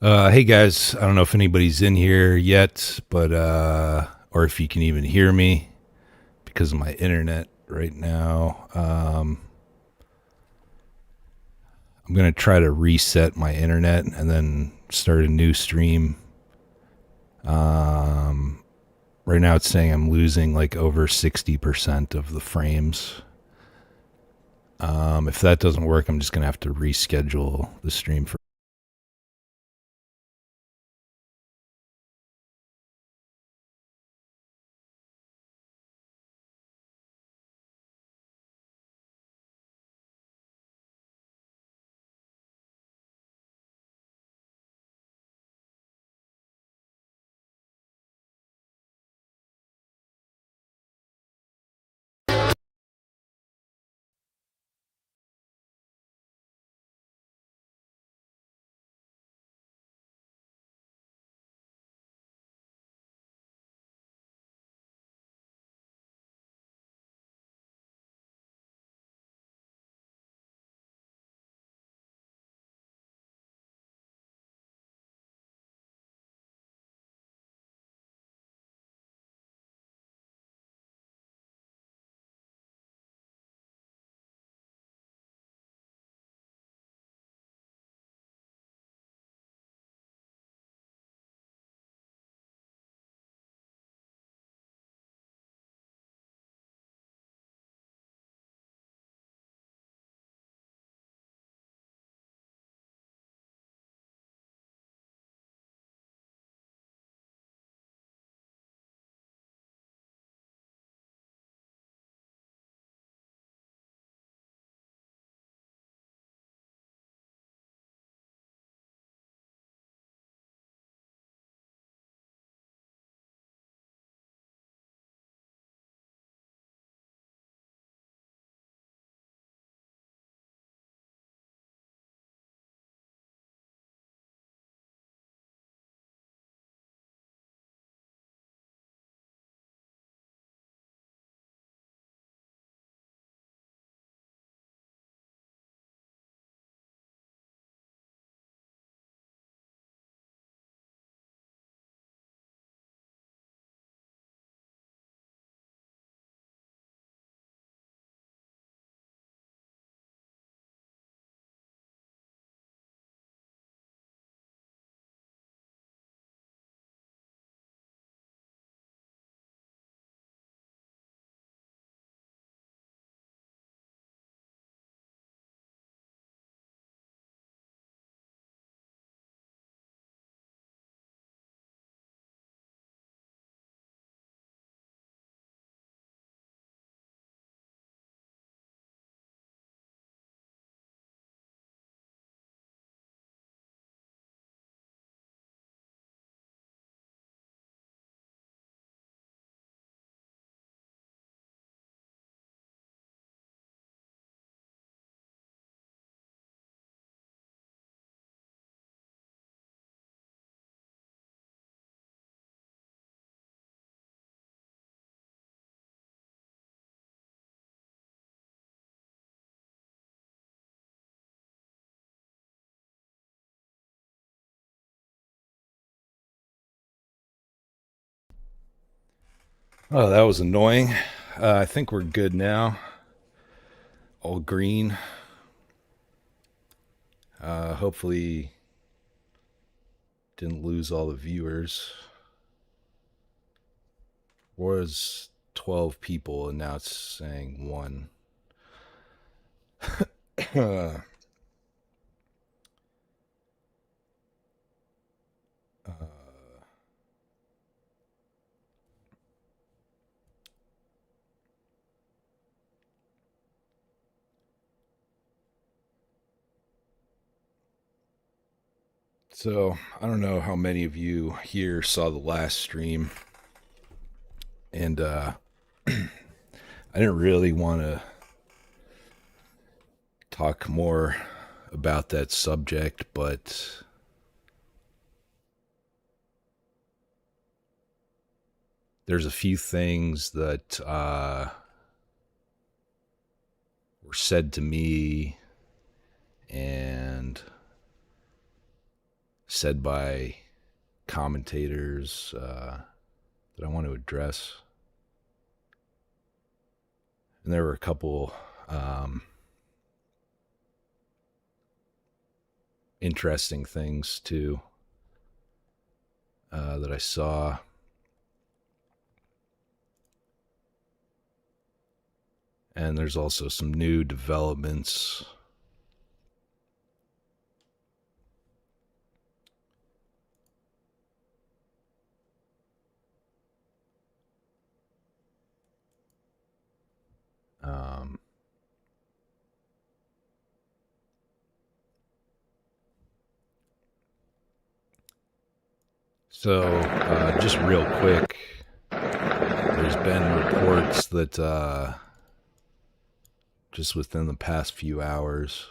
Hey guys, I don't know if anybody's in here yet, but or if you can even hear me because of my internet right now. I'm gonna try to reset my internet and then start a new stream. Right now, it's saying I'm losing like over 60% of the frames. If that doesn't work, I'm just gonna have to reschedule the stream for. Oh, that was annoying. I think we're good now. All green. Hopefully, didn't lose all the viewers. Was 12 people and now it's saying one. uh, so I don't know how many of you here saw the last stream, and I didn't really want to talk more about that subject, but there's a few things that were said to me, and said by commentators that I want to address. And there were a couple interesting things too that I saw. And there's also some new developments. So, just real quick, there's been reports that just within the past few hours,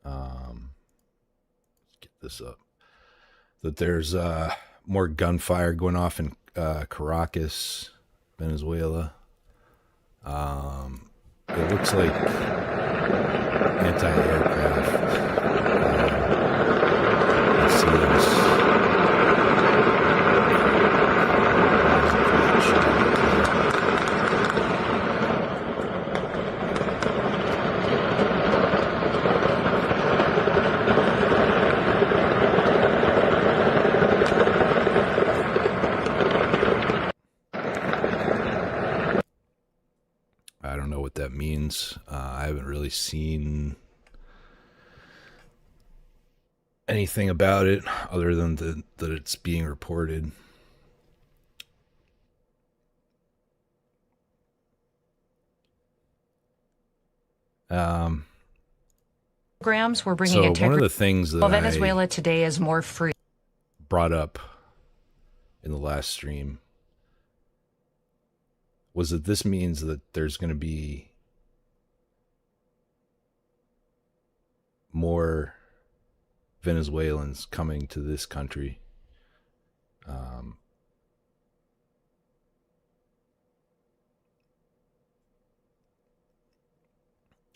let's get this up, that there's more gunfire going off in Caracas, Venezuela. It looks like anti-aircraft. Let's see this. I don't know what that means. I haven't really seen anything about it other than that it's being reported. Programs we're bringing so one of the things that Venezuela today is more free. Brought up in the last stream was that this means that there's going to be more Venezuelans coming to this country.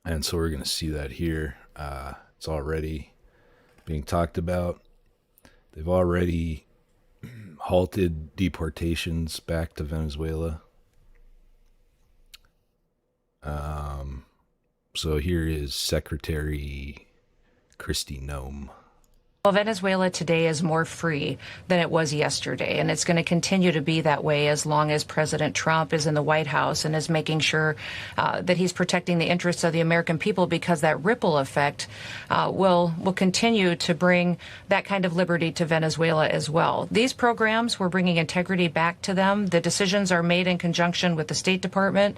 And so we're going to see that here. It's already being talked about. They've already halted deportations back to Venezuela. So here is Secretary Kristi Noem. Well, Venezuela today is more free than it was yesterday, and it's going to continue to be that way as long as President Trump is in the White House and is making sure that he's protecting the interests of the American people, because that ripple effect will continue to bring that kind of liberty to Venezuela as well. These programs, we're bringing integrity back to them. The decisions are made in conjunction with the State Department,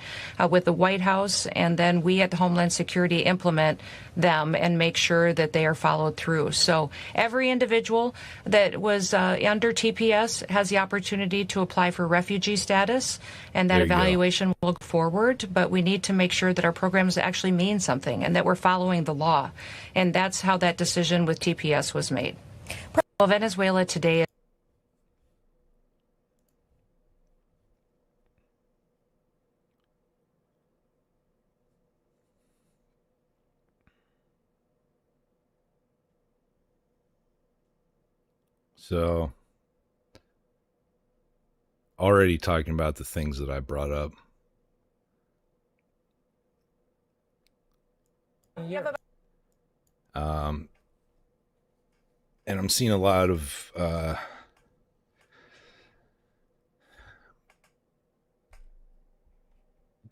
with the White House, and then we at the Homeland Security implement them and make sure that they are followed through. So every individual that was under TPS has the opportunity to apply for refugee status, and that evaluation will go forward. But we need to make sure that our programs actually mean something and that we're following the law. And that's how that decision with TPS was made. Well, Venezuela today. So, already talking about the things that I brought up. And I'm seeing a lot of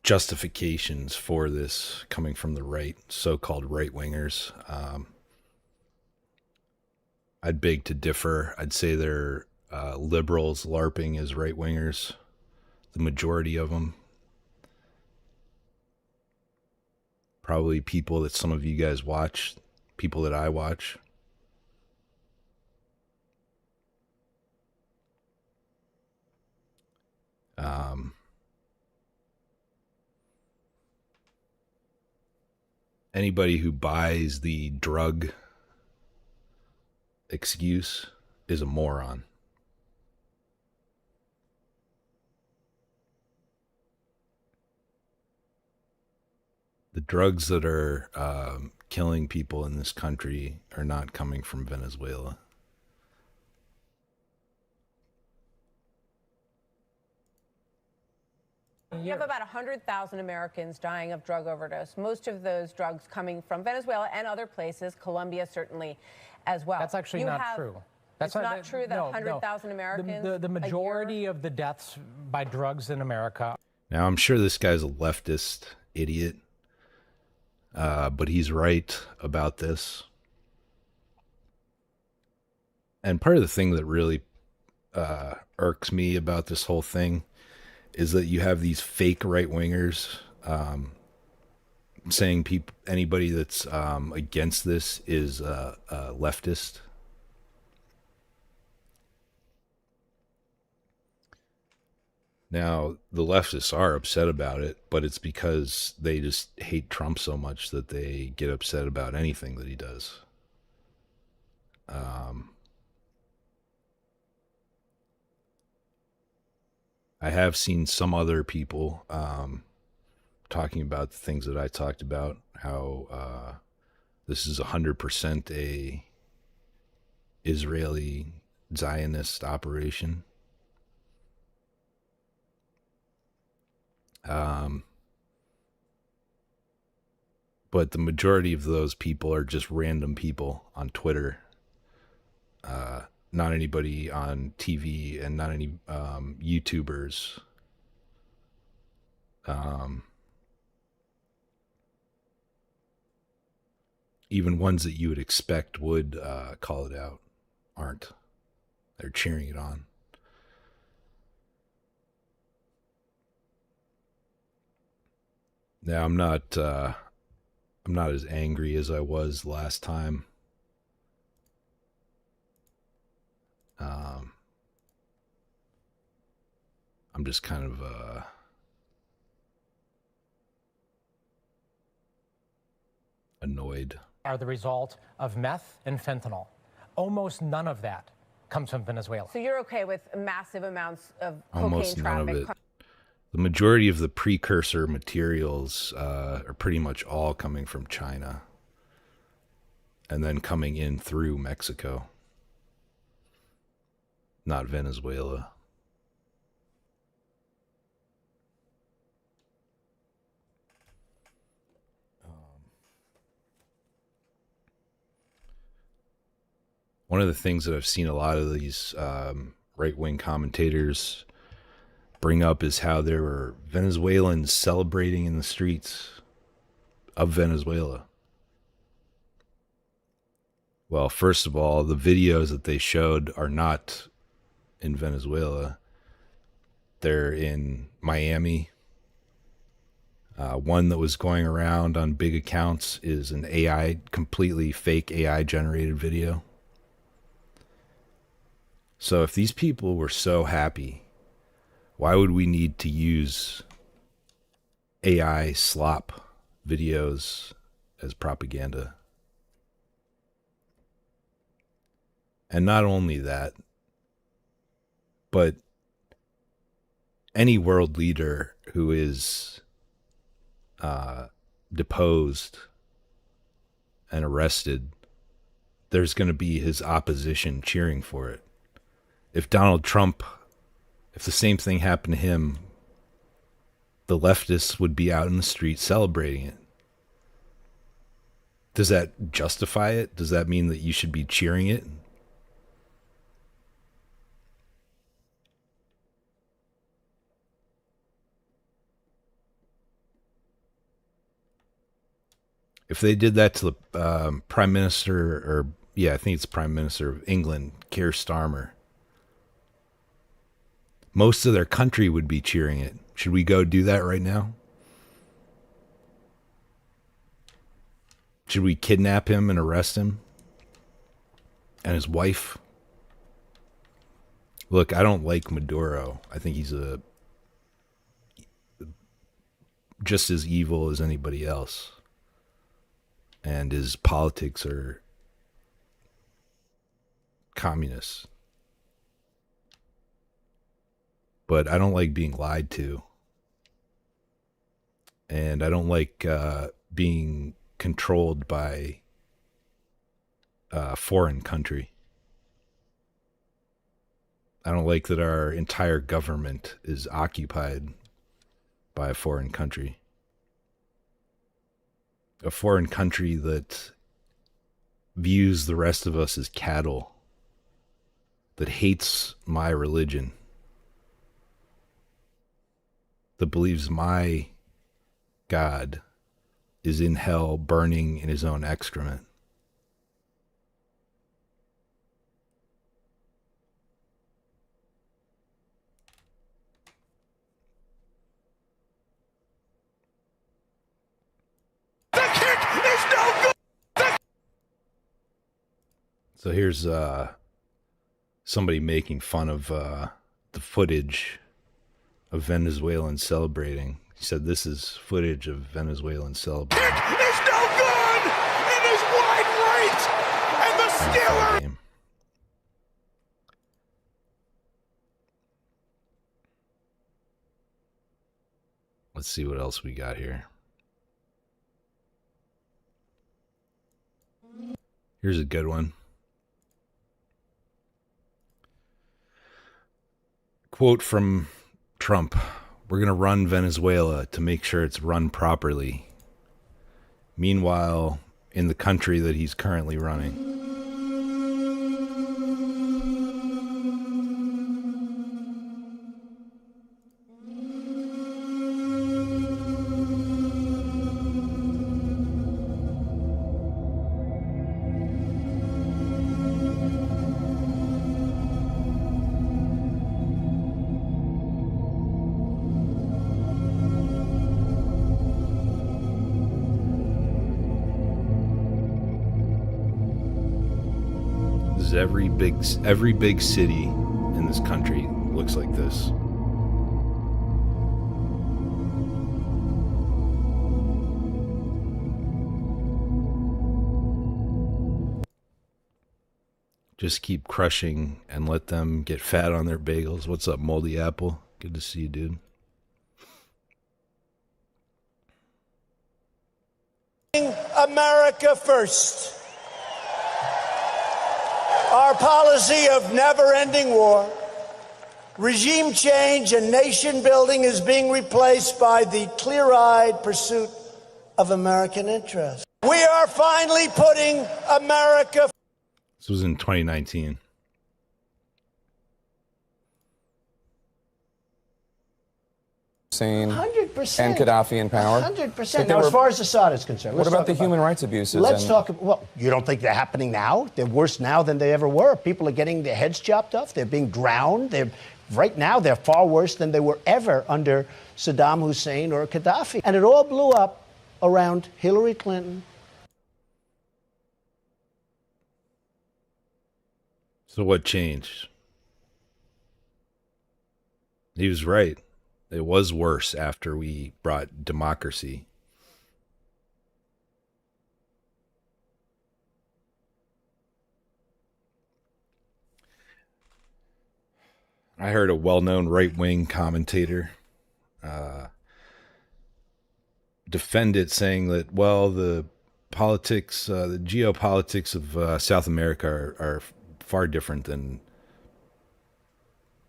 justifications for this coming from the right, so-called right-wingers. I'd beg to differ. I'd say they're liberals LARPing as right-wingers, the majority of them. Probably people that some of you guys watch, people that I watch. Anybody who buys the drug excuse is a moron. The drugs that are killing people in this country are not coming from Venezuela. You have about 100,000 Americans dying of drug overdose, most of those drugs coming from Venezuela and other places, Colombia certainly as well. That's actually not true. That's not true that 100,000 Americans. The majority of the deaths by drugs in America. Now, I'm sure this guy's a leftist idiot, but he's right about this. And part of the thing that really irks me about this whole thing is that you have these fake right-wingers saying anybody that's against this is a leftist. Now, the leftists are upset about it, but it's because they just hate Trump so much that they get upset about anything that he does. I have seen some other people talking about the things that I talked about, how this is 100% a Israeli Zionist operation. But the majority of those people are just random people on Twitter. Not anybody on TV and not any YouTubers. Even ones that you would expect would call it out aren't. They're cheering it on. Now, I'm not as angry as I was last time. I'm just kind of annoyed. Are the result of meth and fentanyl. Almost none of that comes from Venezuela. So you're okay with massive amounts of Almost cocaine none traffic? of it. The majority of the precursor materials are pretty much all coming from China and then coming in through Mexico, not Venezuela. One of the things that I've seen a lot of these right-wing commentators bring up is how there were Venezuelans celebrating in the streets of Venezuela. Well, first of all, the videos that they showed are not in Venezuela. They're in Miami. One that was going around on big accounts is an AI, completely fake AI generated video. So if these people were so happy, why would we need to use AI slop videos as propaganda? And not only that, but any world leader who is deposed and arrested, there's going to be his opposition cheering for it. If Donald Trump, if the same thing happened to him, the leftists would be out in the street celebrating it. Does that justify it? Does that mean that you should be cheering it? If they did that to the Prime Minister, or I think it's Prime Minister of England, Keir Starmer, most of their country would be cheering it. Should we go do that right now? Should we kidnap him and arrest him? And his wife? Look, I don't like Maduro. I think he's just as evil as anybody else. And his politics are communist. But I don't like being lied to. And I don't like being controlled by a foreign country. I don't like that our entire government is occupied by a foreign country. A foreign country that views the rest of us as cattle, that hates my religion, that believes my God is in hell burning in his own excrement. So here's somebody making fun of the footage of Venezuelans celebrating. He said this is footage of Venezuelans celebrating. It's no good! It is wide right! And the Steelers... Let's see what else we got here. Here's a good one. Quote from Trump: "We're going to run Venezuela to make sure it's run properly." Meanwhile, in the country that he's currently running. Every big city in this country looks like this. Just keep crushing and let them get fat on their bagels. What's up, Moldy Apple? Good to see you, dude. America first. Our policy of never-ending war, regime change, and nation building is being replaced by the clear-eyed pursuit of American interests. We are finally putting America. This was in 2019. Hussein 100%. and Gaddafi in power? 100%. Now, as far as Assad is concerned, what about the human rights abuses? Let's talk. Well, you don't think they're happening now? They're worse now than they ever were. People are getting their heads chopped off. They're being drowned. Right now, they're far worse than they were ever under Saddam Hussein or Gaddafi. And it all blew up around Hillary Clinton. So what changed? He was right. It was worse after we brought democracy. I heard a well-known right-wing commentator defend it, saying that, well, the politics, the geopolitics of South America are far different than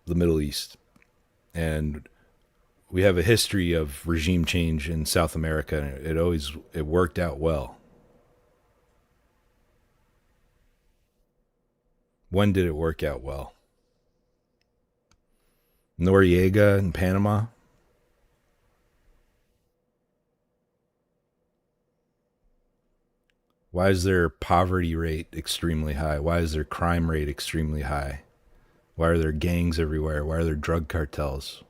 the Middle East. And we have a history of regime change in South America, and it worked out well. When did it work out well? Noriega in Panama? Why is their poverty rate extremely high? Why is their crime rate extremely high? Why are there gangs everywhere? Why are there drug cartels?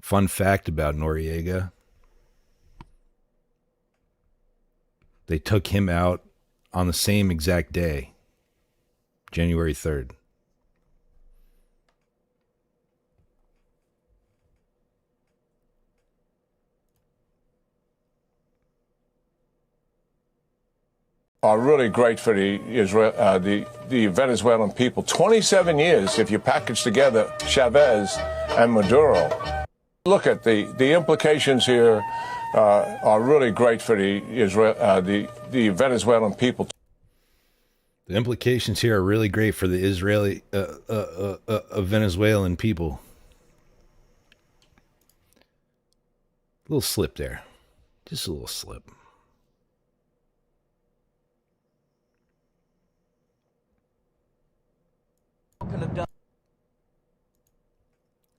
Fun fact about Noriega: they took him out on the same exact day, January 3rd. Are really great for the Venezuelan people. 27 years if you package together Chavez and Maduro. Look at the implications here are really great for the Venezuelan people. The implications here are really great for the Venezuelan people. A little slip there. Just a little slip.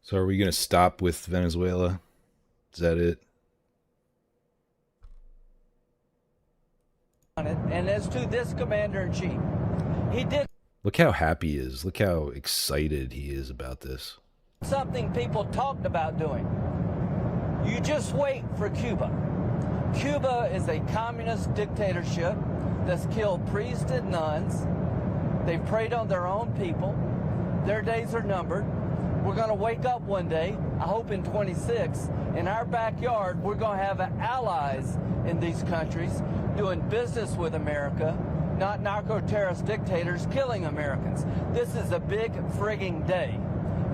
So are we going to stop with Venezuela? Is that it? And as to this commander-in-chief, he did Look how happy he is. Look how excited he is about this. something people talked about doing. You just wait for Cuba. Cuba is a communist dictatorship that's killed priests and nuns. They've preyed on their own people. Their days are numbered. We're going to wake up one day, I hope in 26, in our backyard, we're going to have allies in these countries doing business with America, not narco-terrorist dictators killing Americans. This is a big frigging day.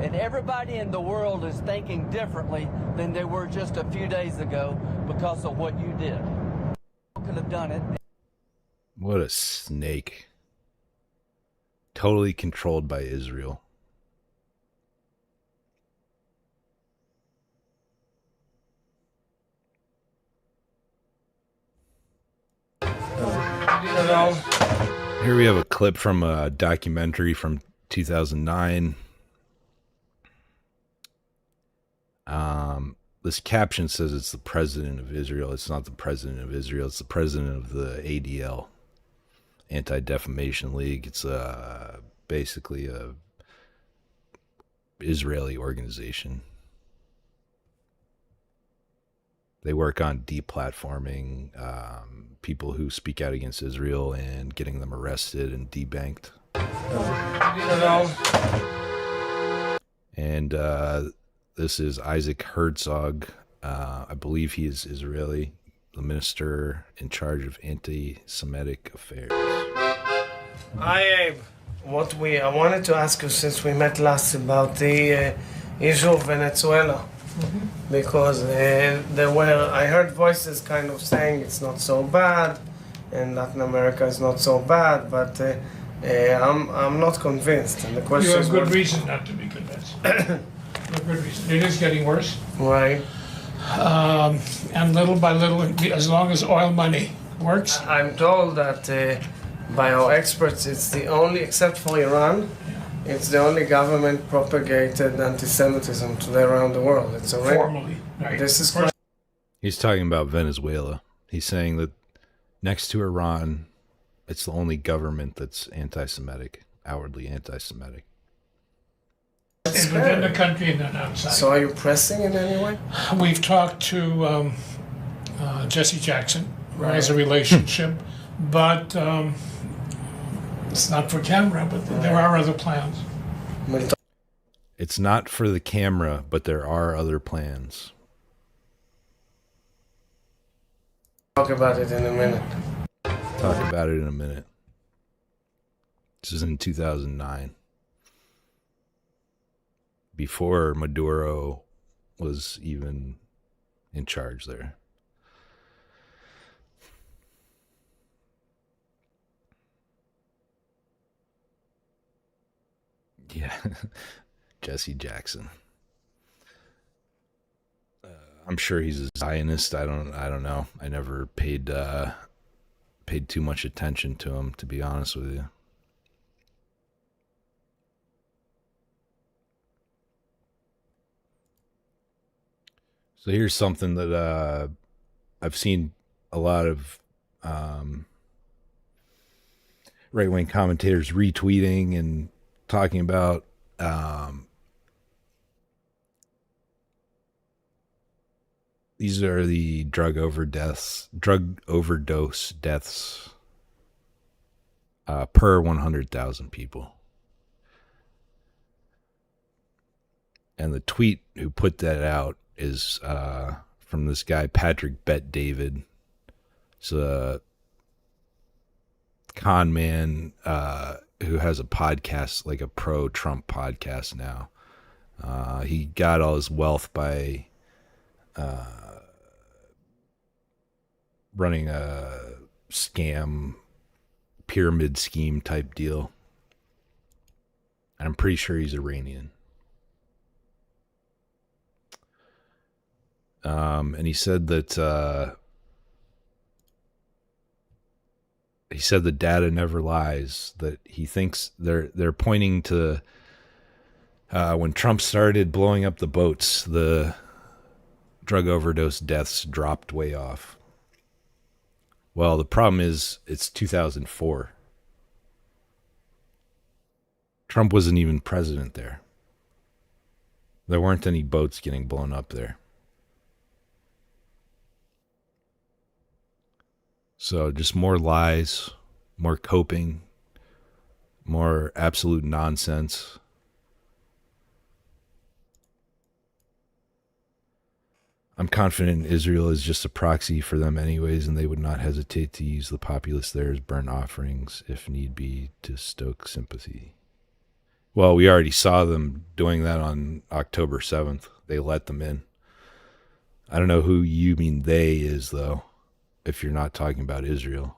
And everybody in the world is thinking differently than they were just a few days ago because of what you did. Could have done it. What a snake. Totally controlled by Israel. Here we have a clip from a documentary from 2009. This caption says it's the president of Israel. It's not the president of Israel. It's the president of the ADL, Anti-Defamation League. It's basically a Israeli organization. They work on deplatforming people who speak out against Israel and getting them arrested and debanked. And this is Isaac Herzog. I believe he is Israeli, the minister in charge of anti-Semitic affairs. Hi, Abe. I wanted to ask you, since we met last, about the issue of Venezuela. Because I heard voices kind of saying it's not so bad, and Latin America is not so bad, but I'm not convinced. And the question You have good reason not to be convinced. You have good reason. It is getting worse. Right. And little by little, as long as oil money works. I'm told that by our experts, it's the only, except for Iran, it's the only government propagated anti-Semitism today around the world. It's already Formally, right. This is quite. He's talking about Venezuela. He's saying that next to Iran, it's the only government that's anti-Semitic, outwardly anti-Semitic. And within the country and then outside. So are you pressing in any way? We've talked to Jesse Jackson, who has a relationship, but it's not for camera, but there are other plans. It's not for the camera, but there are other plans. Talk about it in a minute. Talk about it in a minute. This is in 2009. Before Maduro was even in charge there. Yeah, Jesse Jackson. I'm sure he's a Zionist. I don't know. I never paid too much attention to him, to be honest with you. So here's something that I've seen a lot of right-wing commentators retweeting and talking about. These are the drug overdose deaths per 100,000 people. And the tweet who put that out is from this guy, Patrick Bet David. It's a con man who has a podcast, like a pro-Trump podcast now. He got all his wealth by running a scam pyramid scheme type deal. And I'm pretty sure he's Iranian. And he said that the data never lies, that he thinks they're pointing to when Trump started blowing up the boats, the drug overdose deaths dropped way off. Well, the problem is it's 2004. Trump wasn't even president there. There weren't any boats getting blown up there. So just more lies, more coping, more absolute nonsense. I'm confident Israel is just a proxy for them anyways, and they would not hesitate to use the populace there as burnt offerings if need be to stoke sympathy. Well, we already saw them doing that on October 7th. They let them in. I don't know who you mean they is, though, if you're not talking about Israel.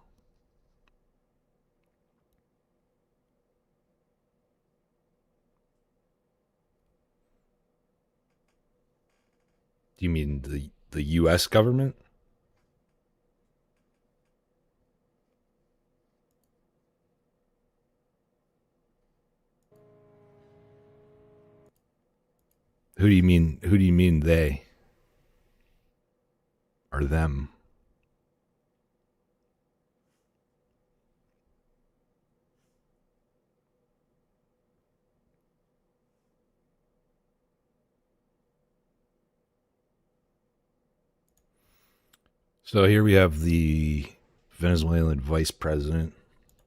Do you mean the U.S. government? Who do you mean they? Or them? So here we have the Venezuelan vice president.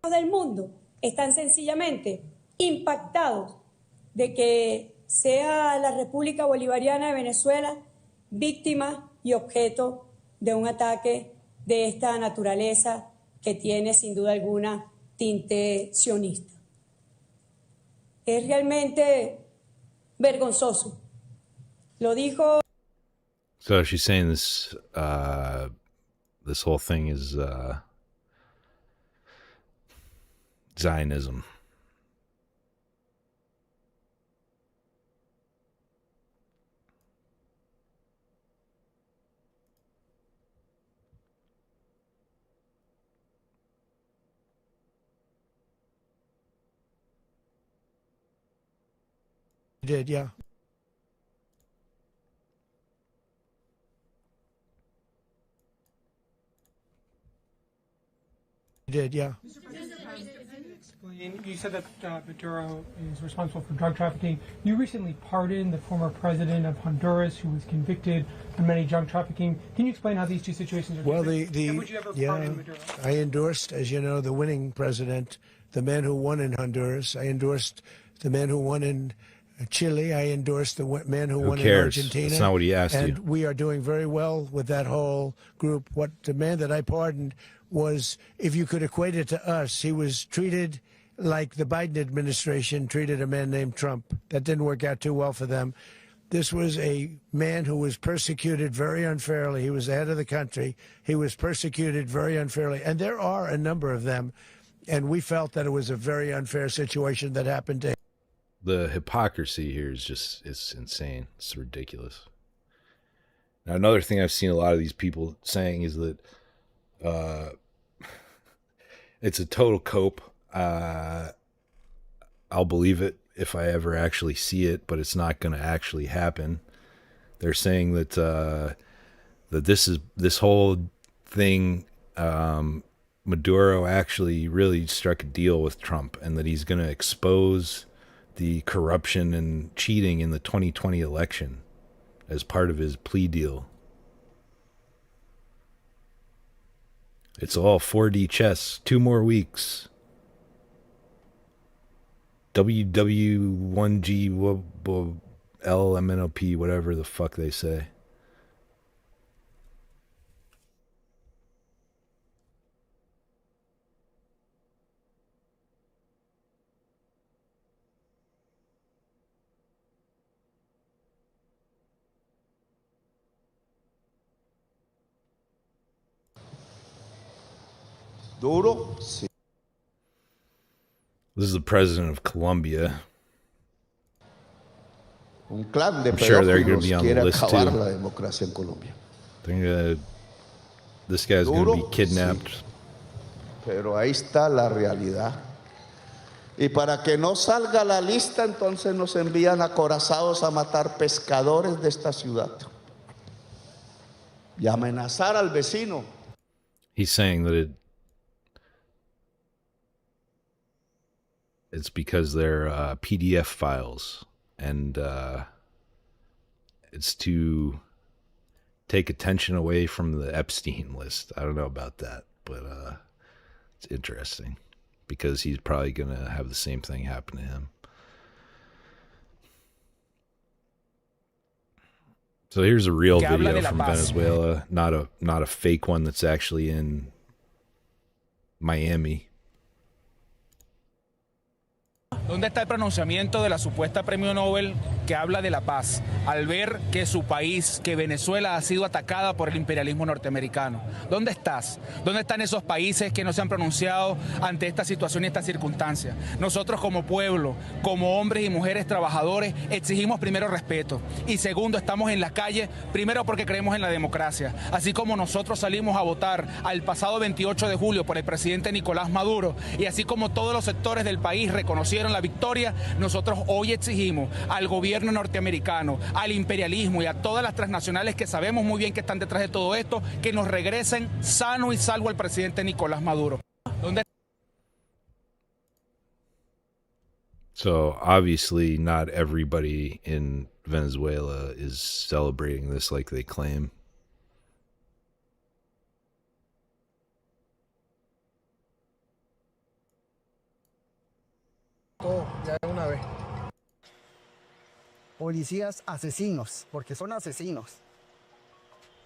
Del mundo están sencillamente impactados de que sea la República Bolivariana de Venezuela víctima y objeto de un ataque de esta naturaleza que tiene sin duda alguna tinte sionista. Es realmente vergonzoso. Lo dijo. So she's saying this this whole thing is Zionism. You did, yeah. You did, yeah. You said that Maduro is responsible for drug trafficking. You recently pardoned the former president of Honduras, who was convicted on many drug trafficking. Can you explain how these two situations are different? And would you ever pardon Maduro? I endorsed, as you know, the winning president, the man who won in Honduras. I endorsed the man who won in Chile. I endorsed the man who won in Argentina. That's not what he asked you. And we are doing very well with that whole group. What the man that I pardoned was, if you could equate it to us, he was treated like the Biden administration treated a man named Trump. That didn't work out too well for them. This was a man who was persecuted very unfairly. He was the head of the country. He was persecuted very unfairly. And there are a number of them. And we felt that it was a very unfair situation that happened to him. The hypocrisy here is just, it's insane. It's ridiculous. Now, another thing I've seen a lot of these people saying is that it's a total cope. I'll believe it if I ever actually see it, but it's not going to actually happen. They're saying that that this whole thing, Maduro actually really struck a deal with Trump, and that he's going to expose the corruption and cheating in the 2020 election as part of his plea deal. It's all 4D chess. 2 more weeks. WW1G LMNOP, whatever the fuck they say. Duro, sí. This is the president of Colombia. Un clan de I'm sure they're going pedófilos to be on the quiere list acabar too. la democracia en Colombia. This guy's going to be kidnapped. Sí. Pero ahí está la realidad. Y para que no salga la lista, entonces nos envían acorazados a matar pescadores de esta ciudad. Y amenazar al vecino. He's saying that it's because they're PDF files, and it's to take attention away from the Epstein list. I don't know about that, but it's interesting because he's probably going to have the same thing happen to him. So here's a real video from Venezuela, not a fake one that's actually in Miami. ¿Dónde está el pronunciamiento de la supuesta premio Nobel que habla de la paz al ver que su país, que Venezuela, ha sido atacada por el imperialismo norteamericano? ¿Dónde estás? ¿Dónde están esos países que no se han pronunciado ante esta situación y esta circunstancia? Nosotros como pueblo, como hombres y mujeres trabajadores, exigimos primero respeto y segundo, estamos en la calle, primero porque creemos en la democracia. Así como nosotros salimos a votar al pasado 28 de julio por el presidente Nicolás Maduro y así como todos los sectores del país reconocieron la victoria, nosotros hoy exigimos al gobierno norteamericano, al imperialismo y a todas las transnacionales que sabemos muy bien que están detrás de todo esto, que nos regresen sano y salvo al presidente Nicolás Maduro. ¿Dónde? So obviously not everybody in Venezuela is celebrating this like they claim. Ya de una vez. Policías asesinos, porque son asesinos.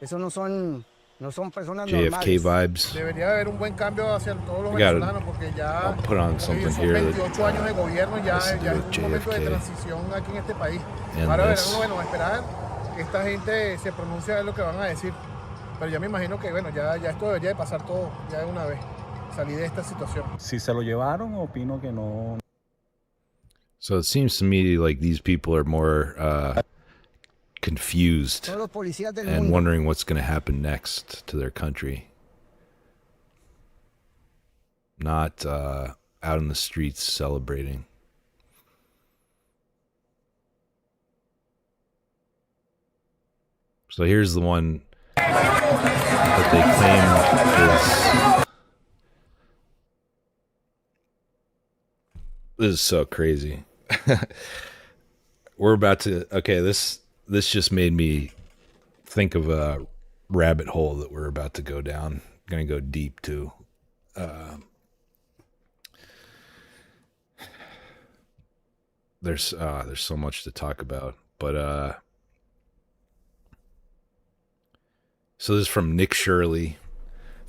Eso no son personas JFK normales. vibes. Debería haber un buen cambio hacia todos los I gotta- venezolanos, porque ya I'll put on something son here that 28 años de gobierno, ya has to do es with un momento de JFK. transición aquí en este país. And Ahora this. verán, bueno, esperar que esta gente se pronuncie a ver lo que van a decir. Pero ya me imagino que, bueno, ya esto debería de pasar todo, ya de una vez. Salir de esta situación. Si se lo llevaron, opino que no. So it seems to me like these people are more confused Todos los policías del and mundo. wondering what's going to happen next to their country. Not out in the streets celebrating. So here's the one that they claim is... This is so crazy. We're about to... Okay, this just made me think of a rabbit hole that we're about to go down. Going to go deep, too. There's so much to talk about, but so this is from Nick Shirley,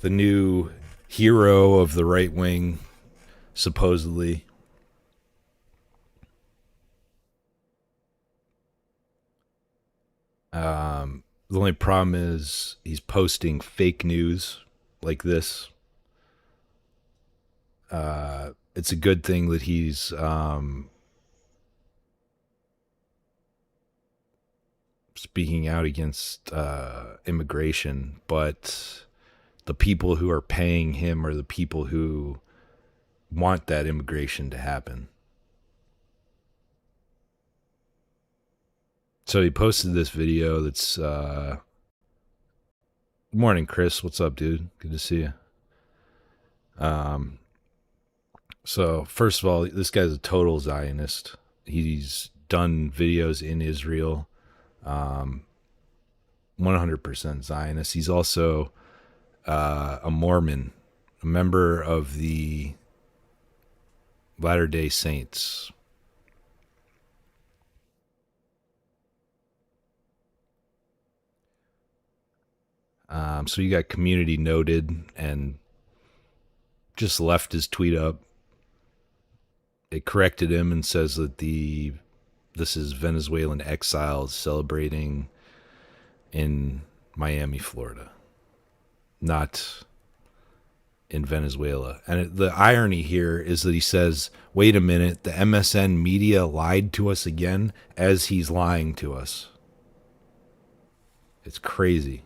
the new hero of the right wing, supposedly. The only problem is he's posting fake news like this. It's a good thing that he's speaking out against immigration, but the people who are paying him are the people who want that immigration to happen. So he posted this video that's good morning, Chris. What's up, dude? Good to see you. So first of all, this guy's a total Zionist. He's done videos in Israel. 100% Zionist. He's also a Mormon, a member of the Latter-day Saints. So you got community noted and just left his tweet up. It corrected him and says that this is Venezuelan exiles celebrating in Miami, Florida, not in Venezuela. And the irony here is that he says, wait a minute, the MSN media lied to us again, as he's lying to us. It's crazy.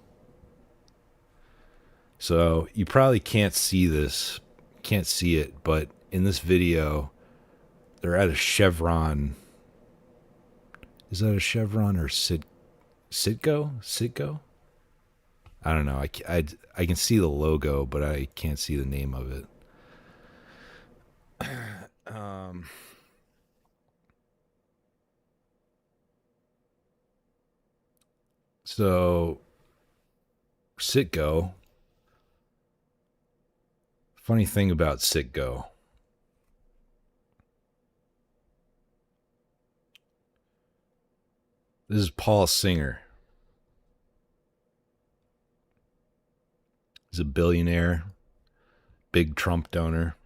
So you probably can't see this, can't see it, but in this video, they're at a Chevron. Is that a Chevron or Citgo? I don't know. I can see the logo, but I can't see the name of it. So Citgo. Funny thing about Citgo. This is Paul Singer. He's a billionaire, big Trump donor.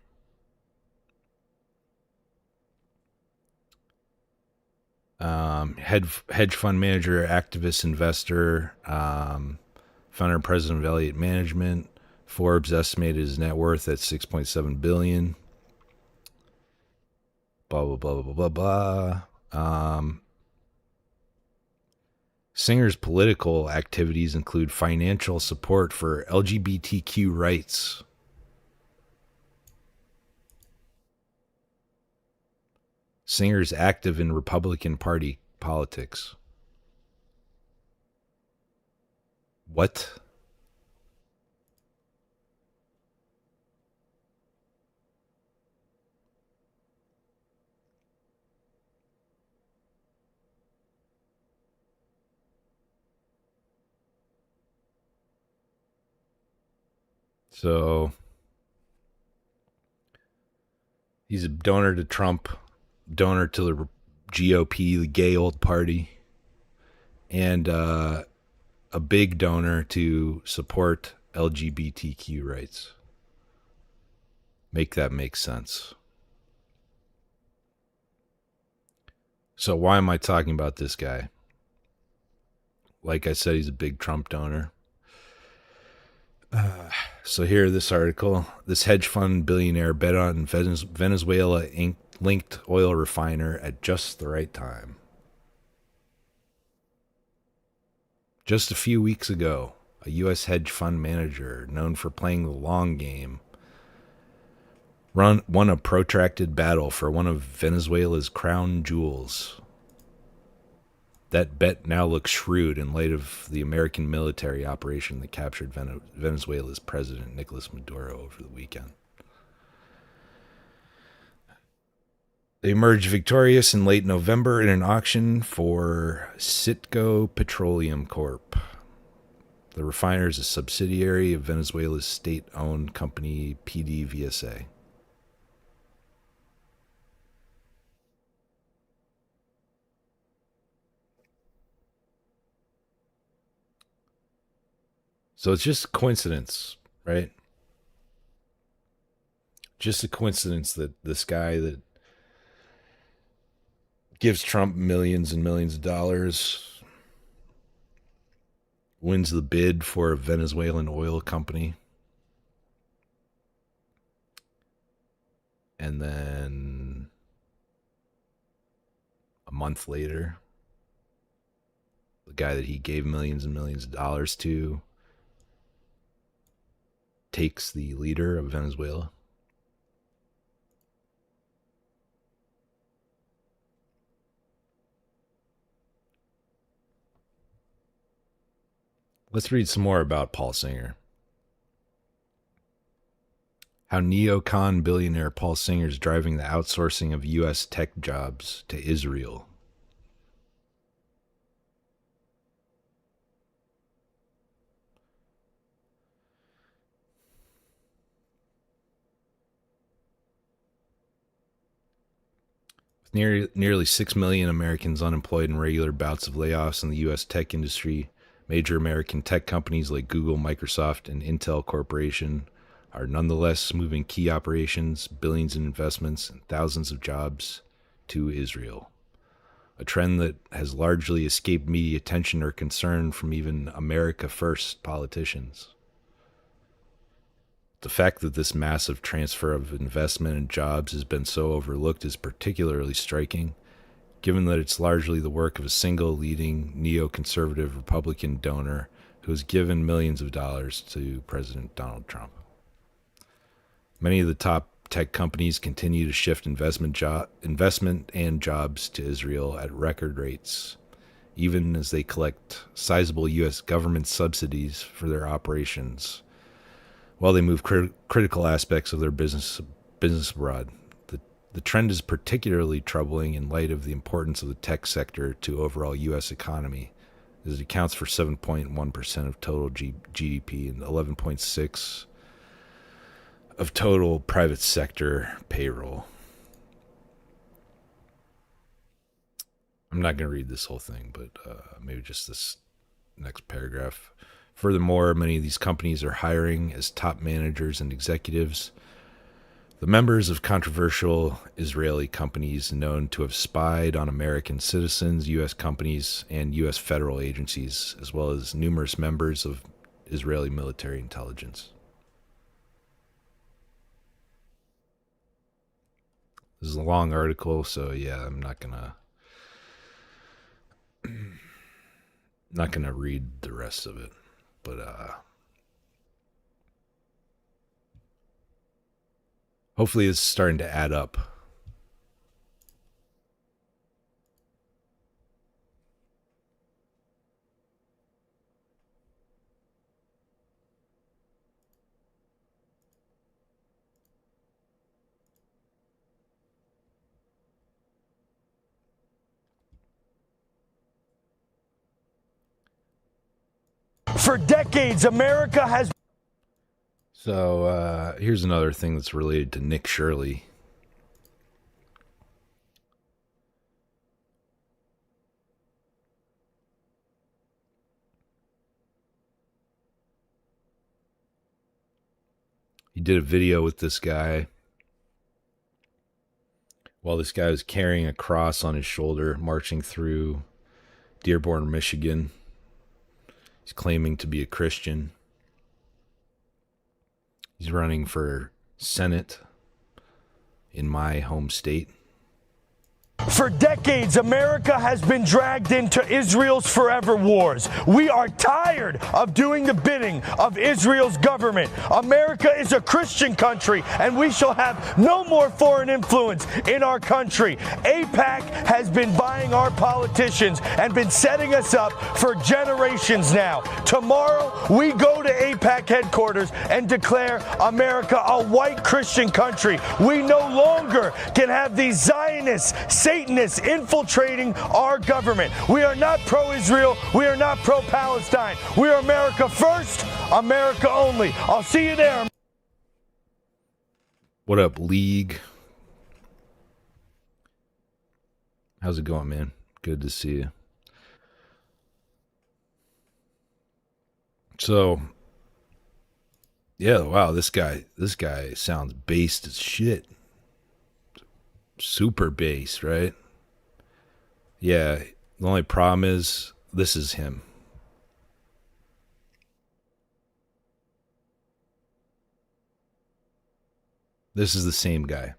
Hedge fund manager, activist, investor, founder and president of Elliott Management. Forbes estimated his net worth at $6.7 billion. Blah, blah, blah, blah, blah, blah. Singer's political activities include financial support for LGBTQ rights. Singer's active in Republican Party politics. What? So he's a donor to Trump, donor to the GOP, the gay old party, and a big donor to support LGBTQ rights. Make that make sense. So why am I talking about this guy? Like I said, he's a big Trump donor. So here, this article, this hedge fund billionaire bet on Venezuela linked oil refiner at just the right time. Just a few weeks ago, a U.S. hedge fund manager known for playing the long game won a protracted battle for one of Venezuela's crown jewels. That bet now looks shrewd in light of the American military operation that captured Venezuela's president, Nicolas Maduro, over the weekend. They emerged victorious in late November in an auction for Citgo Petroleum Corp. The refiner is a subsidiary of Venezuela's state-owned company PDVSA. So it's just a coincidence, right? Just a coincidence that this guy that gives Trump millions and millions of dollars wins the bid for a Venezuelan oil company. And then a month later, the guy that he gave millions and millions of dollars to takes the leader of Venezuela. Let's read some more about Paul Singer. How neocon billionaire Paul Singer is driving the outsourcing of U.S. tech jobs to Israel. Nearly 6 million Americans unemployed and regular bouts of layoffs in the U.S. tech industry, major American tech companies like Google, Microsoft, and Intel Corporation are nonetheless moving key operations, billions in investments, and thousands of jobs to Israel. A trend that has largely escaped media attention or concern from even America First politicians. The fact that this massive transfer of investment and jobs has been so overlooked is particularly striking, given that it's largely the work of a single leading neoconservative Republican donor who has given millions of dollars to President Donald Trump. Many of the top tech companies continue to shift investment and jobs to Israel at record rates, even as they collect sizable U.S. government subsidies for their operations, while they move critical aspects of their business abroad. The trend is particularly troubling in light of the importance of the tech sector to overall U.S. economy, as it accounts for 7.1% of total GDP and 11.6% of total private sector payroll. I'm not going to read this whole thing, but maybe just this next paragraph. Furthermore, many of these companies are hiring as top managers and executives the members of controversial Israeli companies known to have spied on American citizens, U.S. companies, and U.S. federal agencies, as well as numerous members of Israeli military intelligence. This is a long article, so yeah, I'm not gonna read the rest of it, but hopefully it's starting to add up. For decades, America has... So here's another thing that's related to Nick Shirley. He did a video with this guy while this guy was carrying a cross on his shoulder, marching through Dearborn, Michigan. He's claiming to be a Christian. He's running for Senate in my home state. For decades, America has been dragged into Israel's forever wars. We are tired of doing the bidding of Israel's government. America is a Christian country, and we shall have no more foreign influence in our country. AIPAC has been buying our politicians and been setting us up for generations now. Tomorrow, we go to AIPAC headquarters and declare America a white Christian country. We no longer can have these Zionists, Satanists infiltrating our government. We are not pro-Israel. We are not pro-Palestine. We are America first, America only. I'll see you there. What up, League? How's it going, man? Good to see you. So, yeah, wow, this guy sounds based as shit. Super bass, right? Yeah, the only problem is this is him. This is the same guy.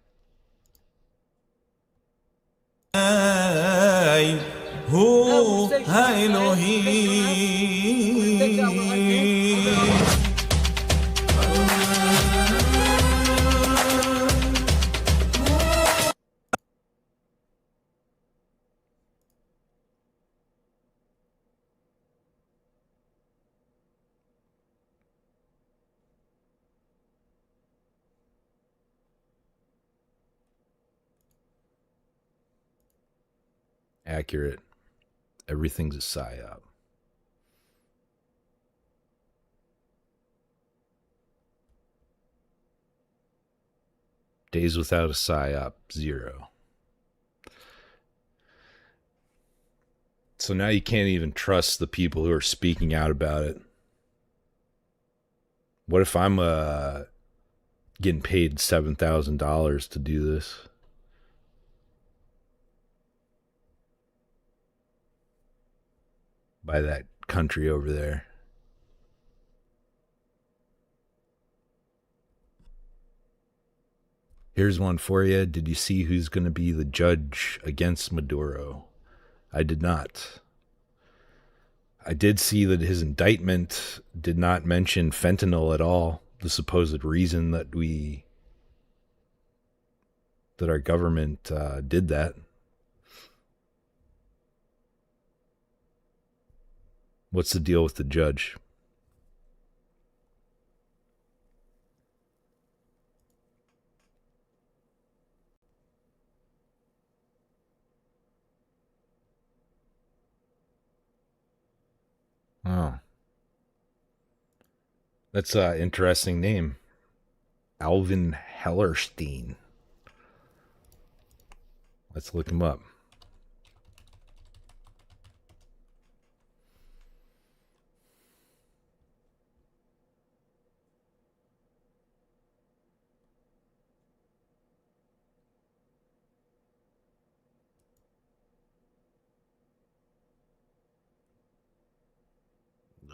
Accurate. Everything's a psyop. Days without a psyop, 0. So now you can't even trust the people who are speaking out about it. What if I'm getting paid $7,000 to do this? By that country over there. Here's one for you. Did you see who's going to be the judge against Maduro? I did not. I did see that his indictment did not mention fentanyl at all, the supposed reason that our government did that. What's the deal with the judge? Oh. That's an interesting name. Alvin Hellerstein. Let's look him up.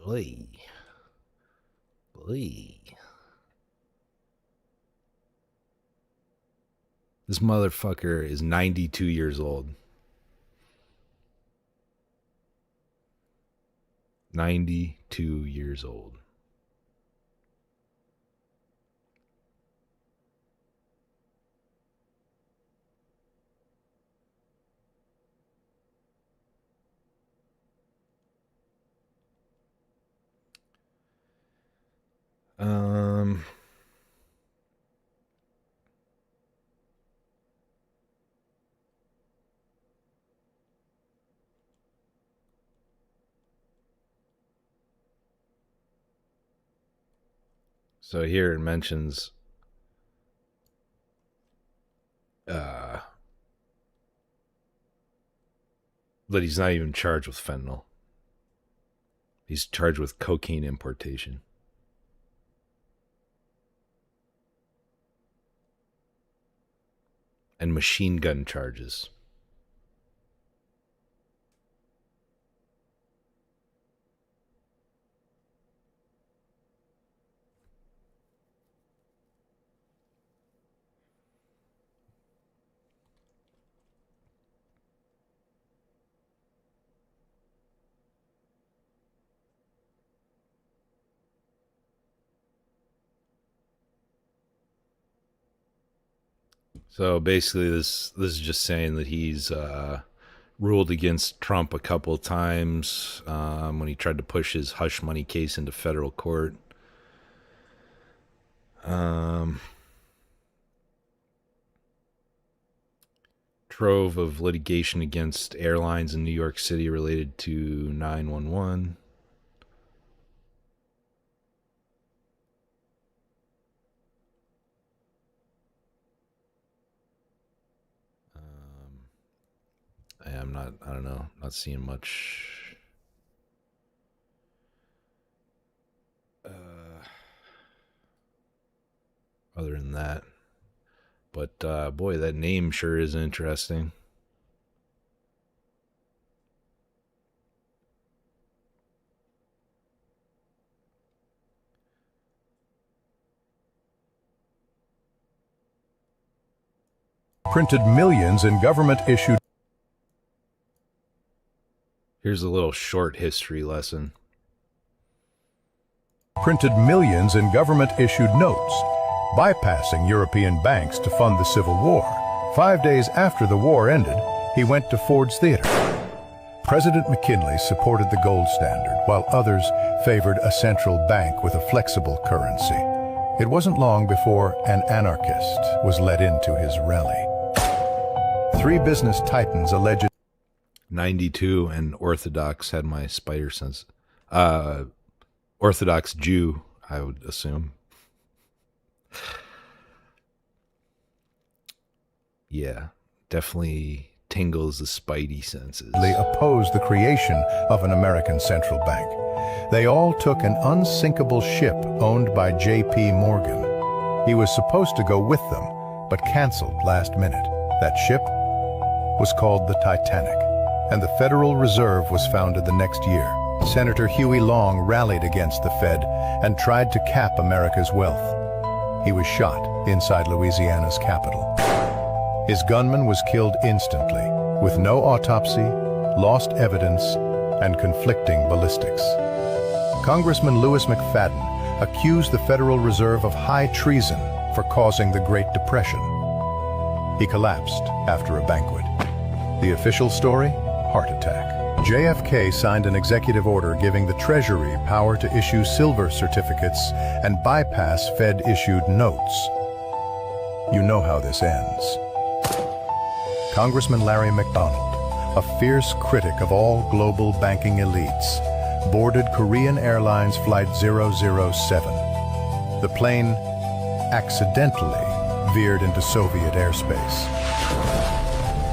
Boy. This motherfucker is 92 years old. 92 years old. So here it mentions that he's not even charged with fentanyl. He's charged with cocaine importation. And machine gun charges. So basically, this is just saying that he's ruled against Trump a couple of times when he tried to push his hush money case into federal court. Trove of litigation against airlines in New York City related to 911. I don't know, not seeing much. Other than that. But, boy, that name sure is interesting. Printed millions in government-issued... Here's a little short history lesson. Printed millions in government-issued notes, bypassing European banks to fund the Civil War. 5 days after the war ended, he went to Ford's Theater. President McKinley supported the gold standard, while others favored a central bank with a flexible currency. It wasn't long before an anarchist was let into his rally. 3 business titans alleged 92 and Orthodox had my spider sense. Orthodox Jew, I would assume. Yeah, definitely tingles the spidey senses. They opposed the creation of an American central bank. They all took an unsinkable ship owned by J.P. Morgan. He was supposed to go with them, but canceled last minute. That ship was called the Titanic, and the Federal Reserve was founded the next year. Senator Huey Long rallied against the Fed and tried to cap America's wealth. he was shot inside Louisiana's capital. His gunman was killed instantly, with no autopsy, lost evidence, and conflicting ballistics. Congressman Louis McFadden accused the Federal Reserve of high treason for causing the Great Depression. He collapsed after a banquet. The official story? Heart attack. JFK signed an executive order giving the Treasury power to issue silver certificates and bypass Fed-issued notes. You know how this ends. Congressman Larry McDonald, a fierce critic of all global banking elites, boarded Korean Airlines Flight 007. The plane accidentally veered into Soviet airspace.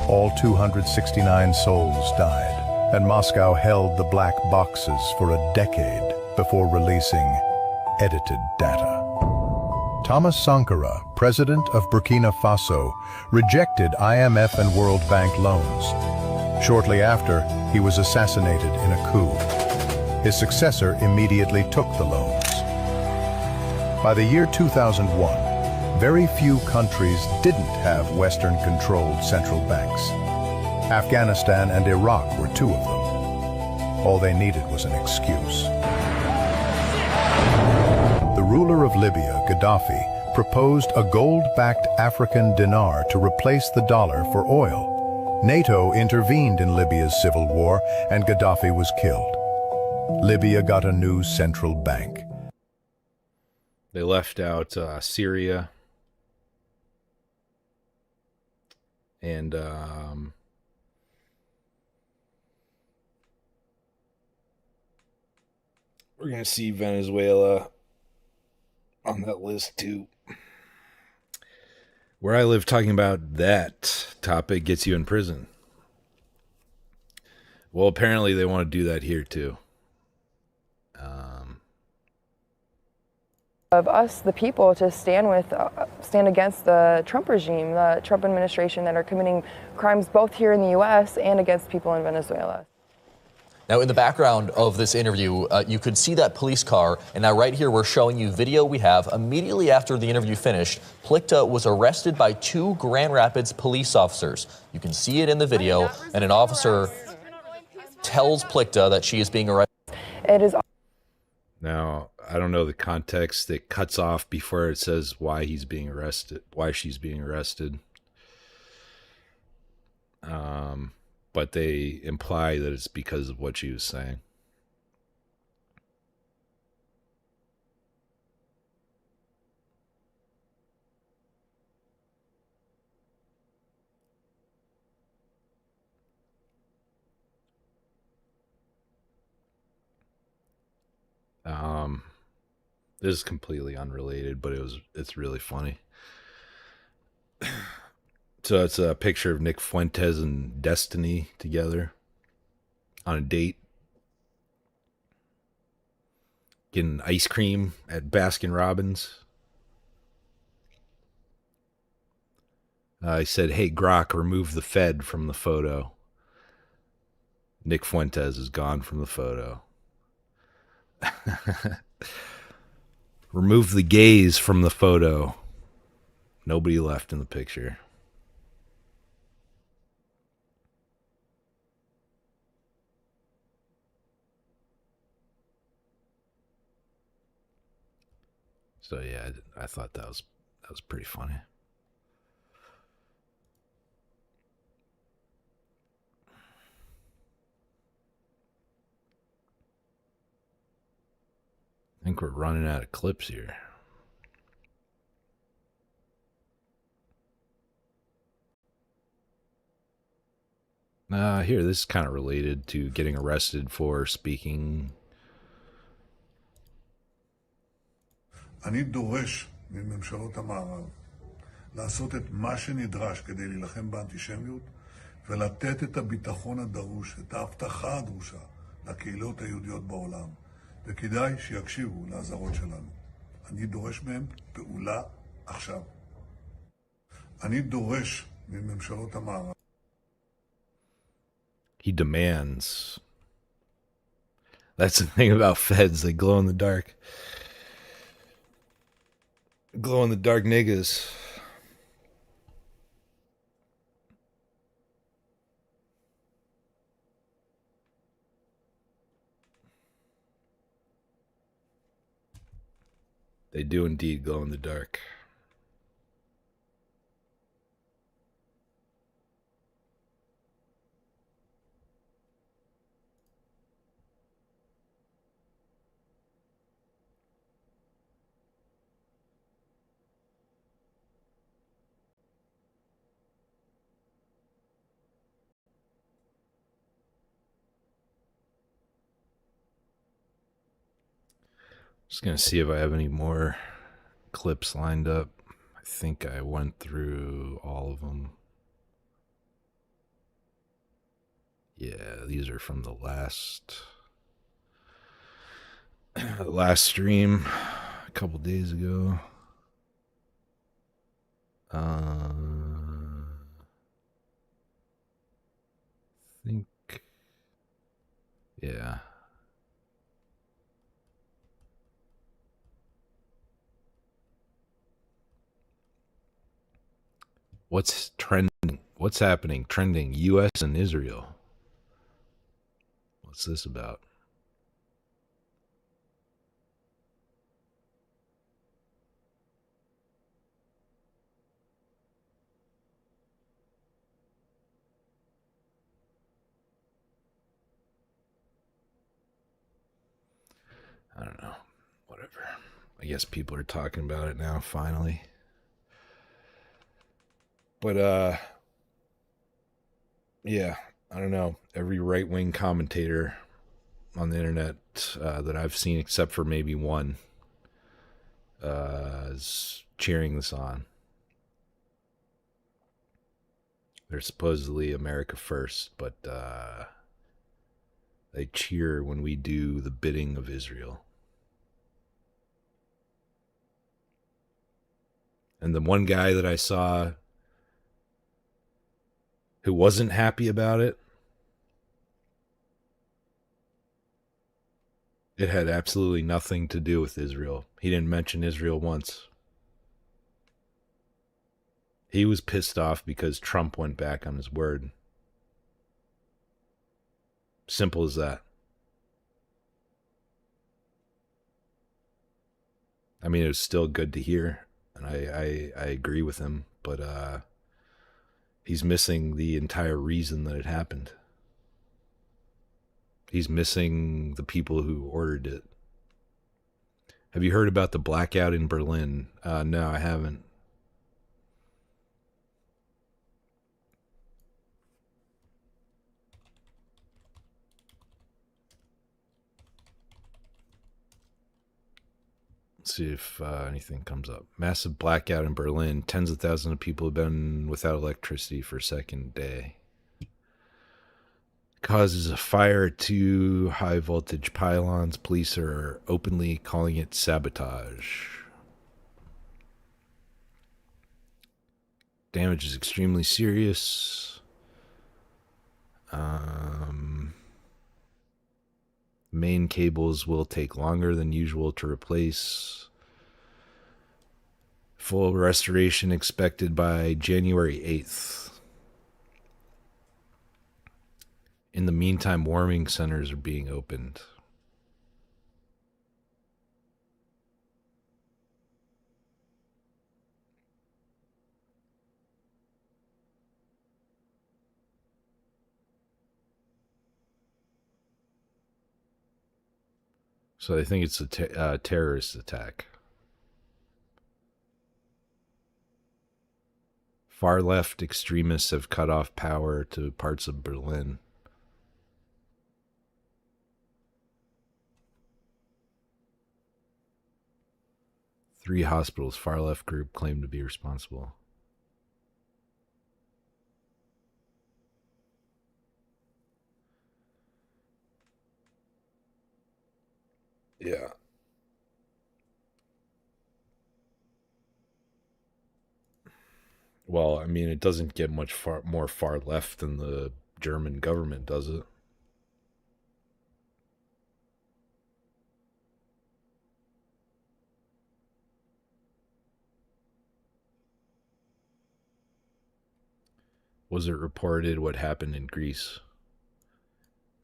All 269 souls died, and Moscow held the black boxes for a decade before releasing edited data. Thomas Sankara, president of Burkina Faso, rejected IMF and World Bank loans. Shortly after, he was assassinated in a coup. His successor immediately took the loans. By the year 2001, very few countries didn't have Western-controlled central banks. Afghanistan and Iraq were two of them. All they needed was an excuse. The ruler of Libya, Gaddafi, proposed a gold-backed African dinar to replace the dollar for oil. NATO intervened in Libya's civil war, and Gaddafi was killed. Libya got a new central bank. They left out Syria and we're going to see Venezuela on that list too. Where I live, talking about that topic gets you in prison. Well, apparently they want to do that here too. Of us, the people, to stand against the Trump regime, the Trump administration that are committing crimes both here in the U.S. and against people in Venezuela. Now, in the background of this interview, you could see that police car. And now right here, we're showing you video we have. Immediately after the interview finished, Plickta was arrested by two Grand Rapids police officers. You can see it in the video. And an officer tells Plickta that she is being arrested. It is. Now, I don't know the context. It cuts off before it says why he's being arrested, why she's being arrested. But they imply that it's because of what she was saying. This is completely unrelated, but it's really funny. So it's a picture of Nick Fuentes and Destiny together on a date, getting ice cream at Baskin Robbins. I said, "Hey, Grok, remove the Fed from the photo." Nick Fuentes is gone from the photo. Remove the gays from the photo. Nobody left in the picture. So yeah, I thought that was pretty funny. I think we're running out of clips here. Here, this is kind of related to getting arrested for speaking. אני דורש מממשלות המערב לעשות את מה שנדרש כדי להילחם באנטישמיות ולתת את הביטחון הדרוש, את ההבטחה הדרושה לקהילות היהודיות בעולם. וכדאי שיקשיבו לאזהרות שלנו. אני דורש מהם פעולה עכשיו. אני דורש מממשלות המערב. He demands. That's the thing about feds, they glow in the dark. Glow in the dark niggas. They do indeed glow in the dark. Just gonna see if I have any more clips lined up. I think I went through all of them. Yeah, these are from the last stream a couple days ago. I think, yeah. What's trending? What's happening? Trending U.S. and Israel. What's this about? I don't know. Whatever. I guess people are talking about it now, finally. But, yeah, I don't know. Every right-wing commentator on the internet that I've seen, except for maybe one, is cheering this on. They're supposedly America first, but they cheer when we do the bidding of Israel. And the one guy that I saw who wasn't happy about it, it had absolutely nothing to do with Israel. He didn't mention Israel once. He was pissed off because Trump went back on his word. Simple as that. I mean, it was still good to hear, and I agree with him, but he's missing the entire reason that it happened. He's missing the people who ordered it. Have you heard about the blackout in Berlin? No, I haven't. Let's see if anything comes up. Massive blackout in Berlin. Tens of thousands of people have been without electricity for a second day. Causes a fire at 2 high voltage pylons. Police are openly calling it sabotage. Damage is extremely serious. Main cables will take longer than usual to replace. Full restoration expected by January 8th. In the meantime, warming centers are being opened. So I think it's a terrorist attack. Far left extremists have cut off power to parts of Berlin. Three hospitals, far left group claim to be responsible. Yeah. Well, I mean, it doesn't get much more far left than the German government, does it? was it reported what happened in Greece?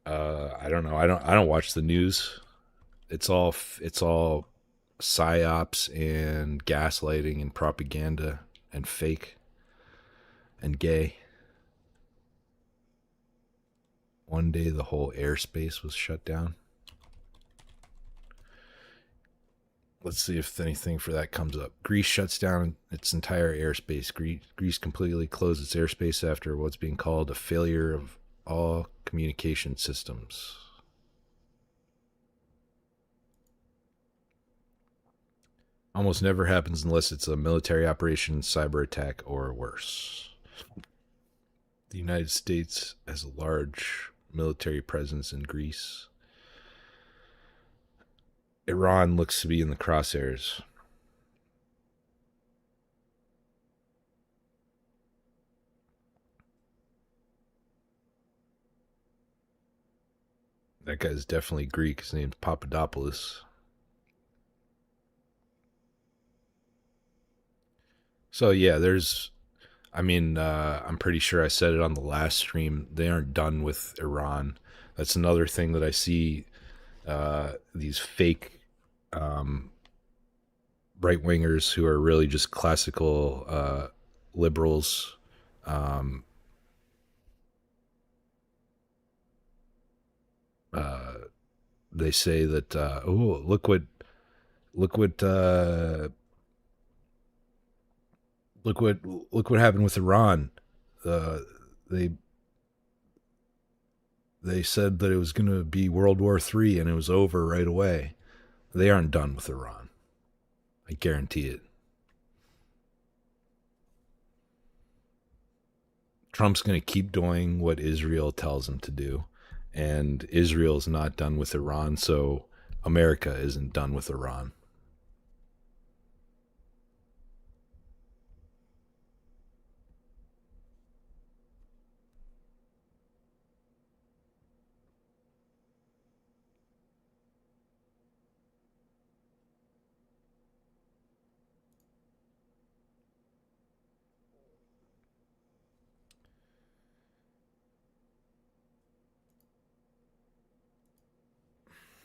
I don't know. I don't watch the news. It's all psyops and gaslighting and propaganda and fake and gay. One day the whole airspace was shut down. Let's see if anything for that comes up. Greece shuts down its entire airspace. Greece completely closed its airspace after what's being called a failure of all communication systems. Almost never happens unless it's a military operation, cyber attack, or worse. The United States has a large military presence in Greece. Iran looks to be in the crosshairs. That guy's definitely Greek. His name's Papadopoulos. So yeah, I'm pretty sure I said it on the last stream. They aren't done with Iran. That's another thing that I see. These fake right-wingers who are really just classical liberals. They say that look what happened with Iran. They said that it was going to be World War III and it was over right away. They aren't done with Iran. I guarantee it. Trump's going to keep doing what Israel tells him to do. And Israel's not done with Iran, so America isn't done with Iran.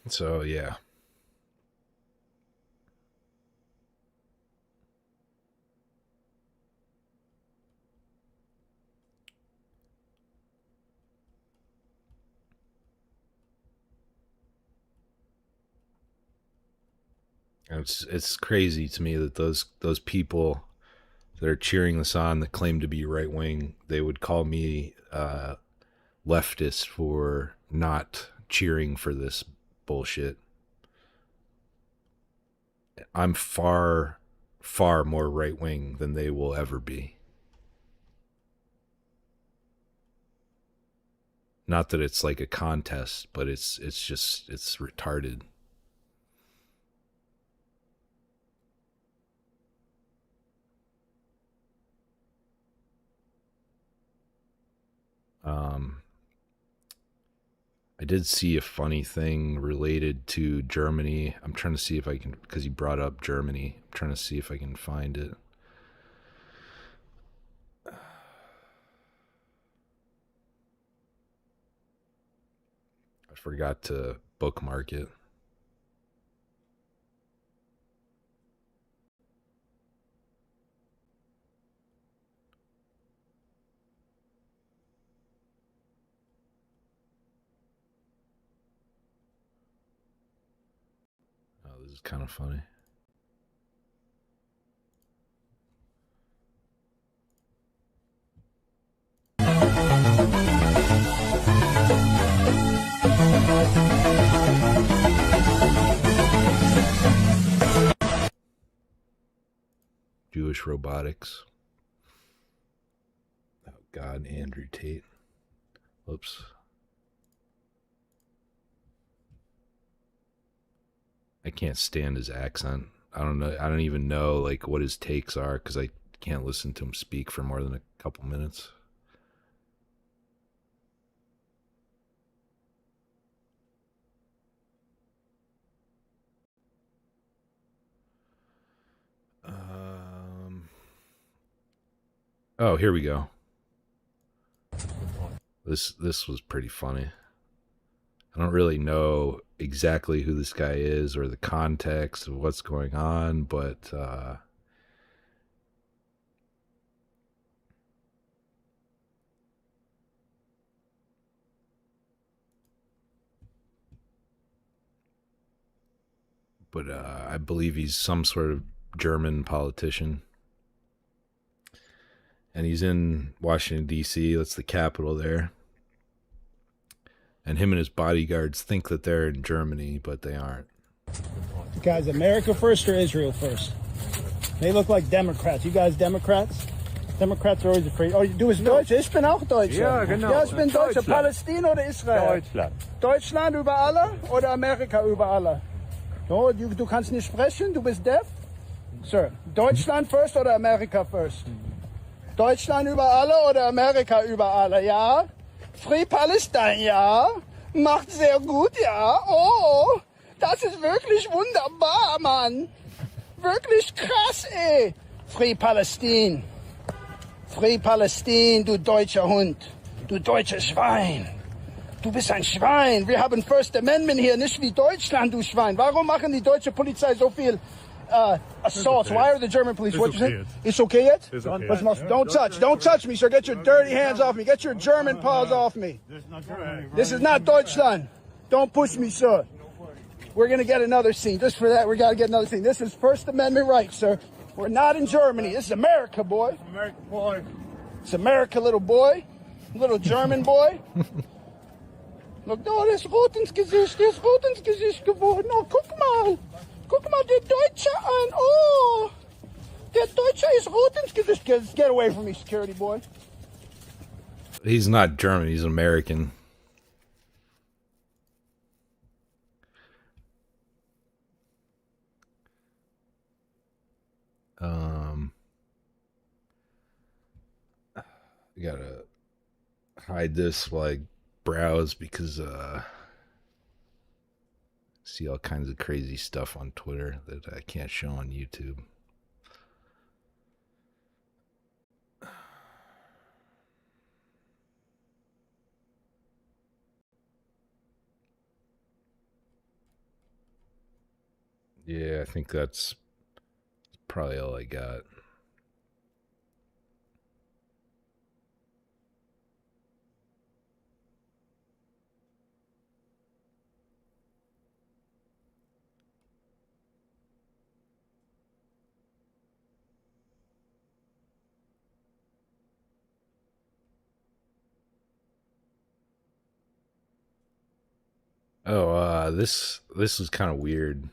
So, yeah. It's crazy to me that those people that are cheering this on that claim to be right wing, they would call me leftist for not cheering for this bullshit. I'm far more right wing than they will ever be. Not that it's like a contest, but it's retarded. I did see a funny thing related to Germany. I'm trying to see if I can, because he brought up Germany. I'm trying to see if I can find it. I forgot to bookmark it. This is kind of funny. Jewish robotics. Oh God, Andrew Tate. Whoops. I can't stand his accent. I don't know. I don't even know like what his takes are because I can't listen to him speak for more than a couple minutes. Oh, here we go. This was pretty funny. I don't really know exactly who this guy is or the context of what's going on, but I believe he's some sort of German politician. And he's in Washington, D.C. That's the capital there. And him and his bodyguards think that they're in Germany, but they aren't. Guys, America first or Israel first? They look like Democrats. You guys Democrats? Democrats are always afraid. Oh, du bist Deutsch? Ich bin auch Deutscher. Ja, genau. Ja, ich bin Deutscher. Palästina oder Israel? Deutschland. Deutschland über alle oder Amerika über alle? No, du kannst nicht sprechen? Du bist deaf? Sir, Deutschland first oder America first? Deutschland über alle oder Amerika über alle, ja? Free Palestine, ja? Macht sehr gut, ja? Oh, das ist wirklich wunderbar, Mann. Wirklich krass, ey. Free Palestine. Free Palestine, du deutscher Hund. Du deutsches Schwein. Du bist ein Schwein. Wir haben First Amendment hier, nicht wie Deutschland, du Schwein. Warum machen die deutsche Polizei so viel assaults? Why are the German police? What you say? It's okay yet? Don't touch me, sir. Get your dirty hands off me. Get your German paws off me. This is not Deutschland. Don't push me, sir. We're gonna get another scene. Just for that, we gotta get another scene. This is First Amendment rights, sir. We're not in Germany. This is America, boy. America, boy. It's America, little boy. Little German boy. Look, no, der ist rot ins Gesicht. Der ist rot ins Gesicht geworden. Oh, guck mal. Guck mal, der Deutsche an. Oh, der Deutsche ist rot ins Gesicht. Get away from me, security boy. He's not German. He's American. I gotta hide this while I browse because see all kinds of crazy stuff on Twitter that I can't show on YouTube. Yeah, I think that's probably all I got. Oh, this was kind of weird.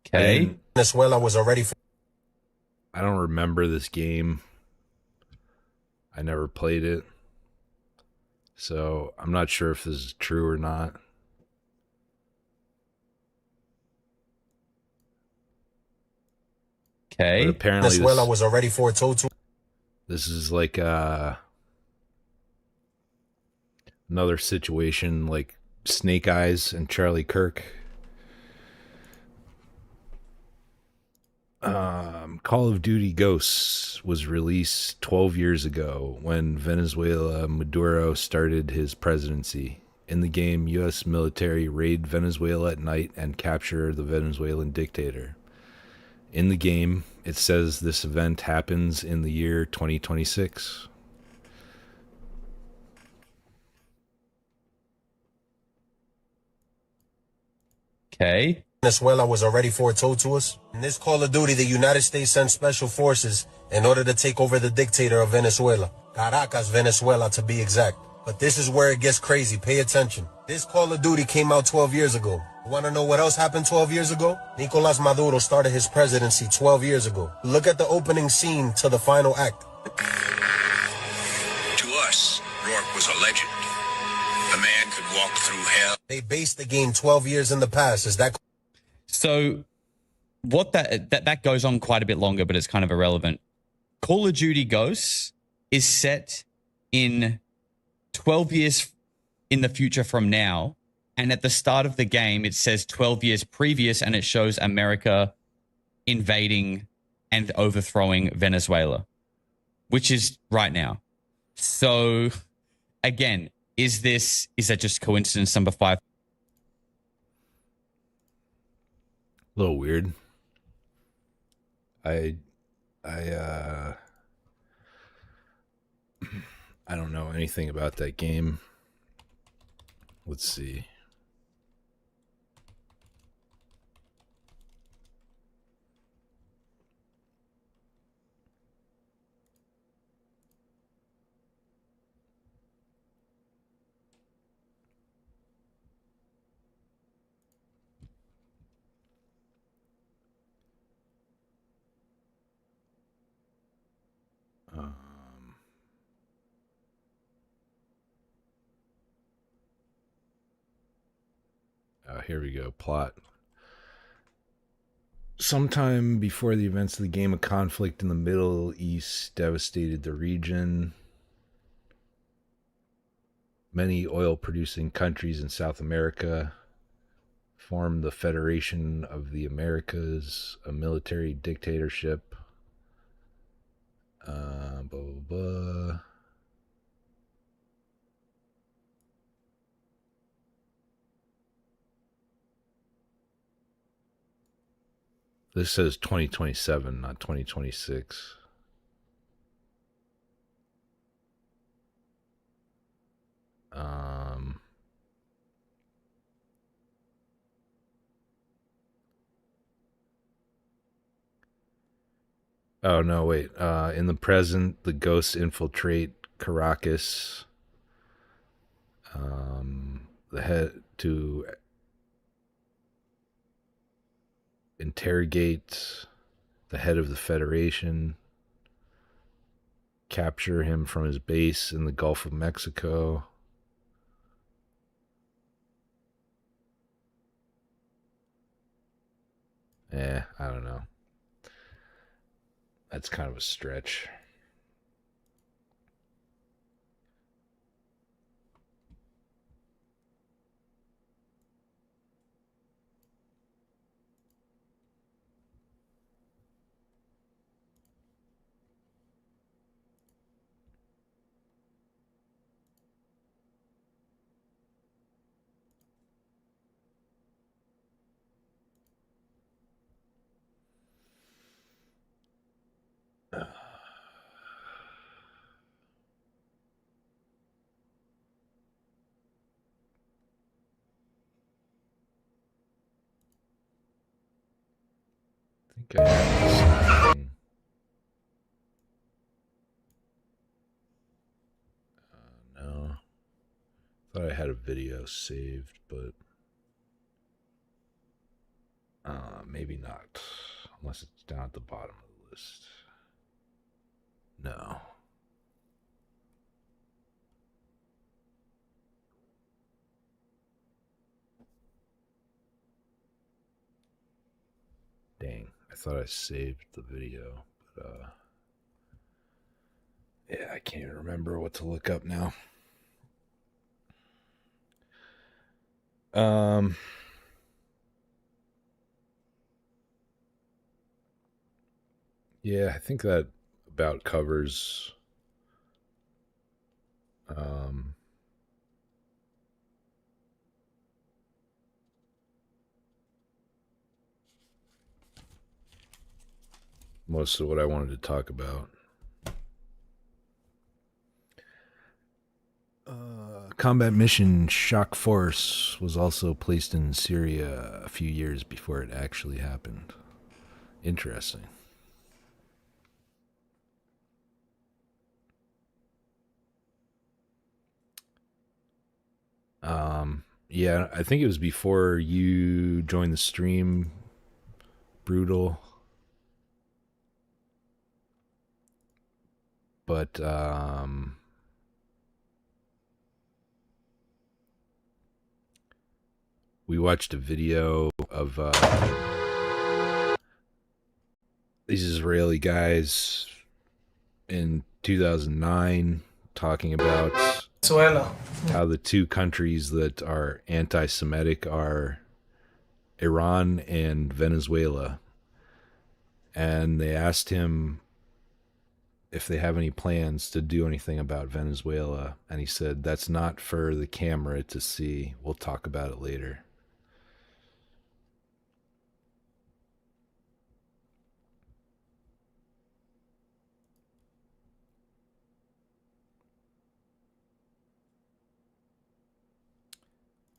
Okay. Venezuela was already. I don't remember this game. I never played it. So I'm not sure if this is true or not. Okay. But apparently Venezuela was already foretold to. This is like another situation like Snake Eyes and Charlie Kirk. Call of Duty Ghosts was released 12 years ago when Venezuela Maduro started his presidency. In the game, U.S. military raid Venezuela at night and capture the Venezuelan dictator. In the game, it says this event happens in the year 2026. Okay. Venezuela was already foretold to us. In this Call of Duty, the United States sent special forces in order to take over the dictator of Venezuela. Caracas, Venezuela, to be exact. But this is where it gets crazy. Pay attention. This Call of Duty came out 12 years ago. You want to know what else happened 12 years ago? Nicolas Maduro started his presidency 12 years ago. Look at the opening scene to the final act. To us, Rourke was a legend. A man could walk through hell. They based the game 12 years in the past. Is that... So what that goes on quite a bit longer, but it's kind of irrelevant. Call of Duty Ghosts is set in 12 years in the future from now. And at the start of the game, it says 12 years previous, and it shows America invading and overthrowing Venezuela. which is right now. So again, is that just coincidence number 5? A little weird. I don't know anything about that game. Let's see. Here we go. Plot. Sometime before the events of the game, a conflict in the Middle East devastated the region. Many oil-producing countries in South America formed the Federation of the Americas, a military dictatorship. Blah, blah, blah. This says 2027, not 2026. Oh, no, wait. In the present, the ghosts infiltrate Caracas. The head to interrogate the head of the Federation, capture him from his base in the Gulf of Mexico. I don't know. That's kind of a stretch. I think I have something. No. Thought I had a video saved, but maybe not. Unless it's down at the bottom of the list. No. Dang, I thought I saved the video, but yeah, I can't even remember what to look up now. Yeah, I think that about covers most of what I wanted to talk about. Combat mission Shock Force was also placed in Syria a few years before it actually happened. Interesting. Yeah, I think it was before you joined the stream, Brutal. But we watched a video of these Israeli guys in 2009 talking about Venezuela. How the two countries that are anti-Semitic are Iran and Venezuela. And they asked him if they have any plans to do anything about Venezuela. And he said, that's not for the camera to see. We'll talk about it later.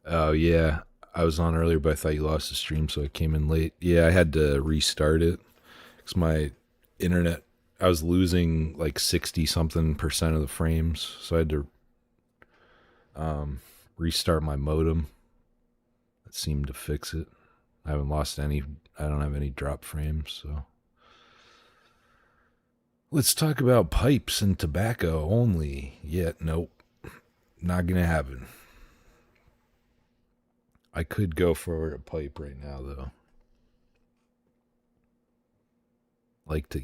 Oh, yeah. I was on earlier, but I thought you lost the stream, so I came in late. Yeah, I had to restart it because my internet, I was losing like 60-something% of the frames, so I had to restart my modem. That seemed to fix it. I haven't lost any, I don't have any drop frames, so. Let's talk about pipes and tobacco only. Yet, nope. Not gonna happen. I could go for a pipe right now, though. Like to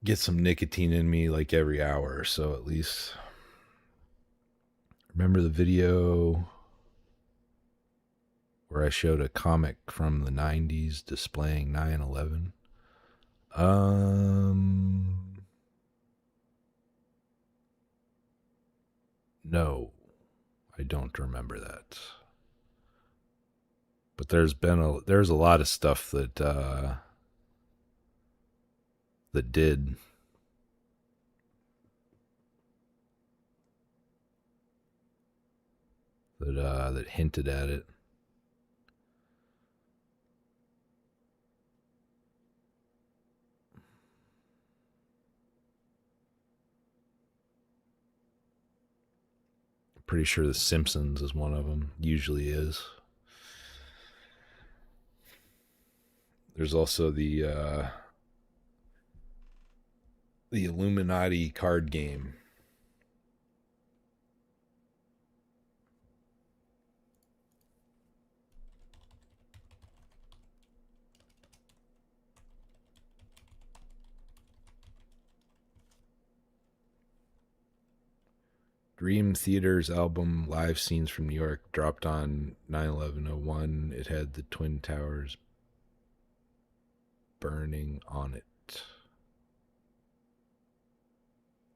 get some nicotine in me like every hour or so at least. Remember the video where I showed a comic from the 90s displaying 9/11? No. I don't remember that. But there's a lot of stuff that did. That hinted at it. Pretty sure The Simpsons is one of them. Usually is. There's also the Illuminati card game. Dream Theater's album Live Scenes from New York dropped on 9/11/01. It had the Twin Towers burning on it.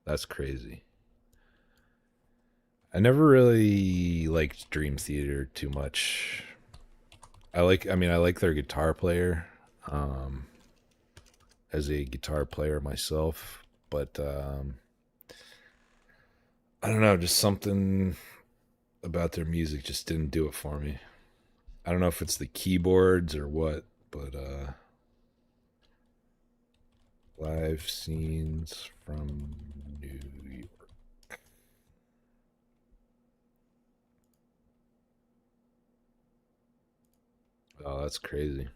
That's crazy. I never really liked Dream Theater too much. I like their guitar player, as a guitar player myself, but I don't know, just something about their music just didn't do it for me. I don't know if it's the keyboards or what, but Live Scenes from New York. Oh, that's crazy.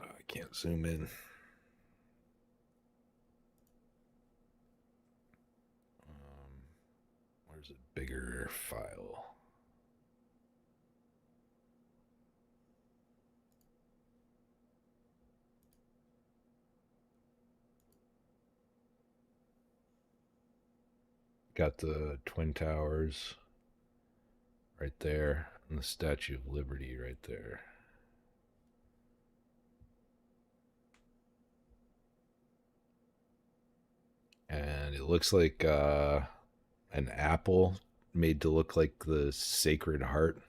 I can't zoom in. Where's a bigger file? Got the Twin Towers right there and the Statue of Liberty right there. And it looks like an apple made to look like the Sacred Heart.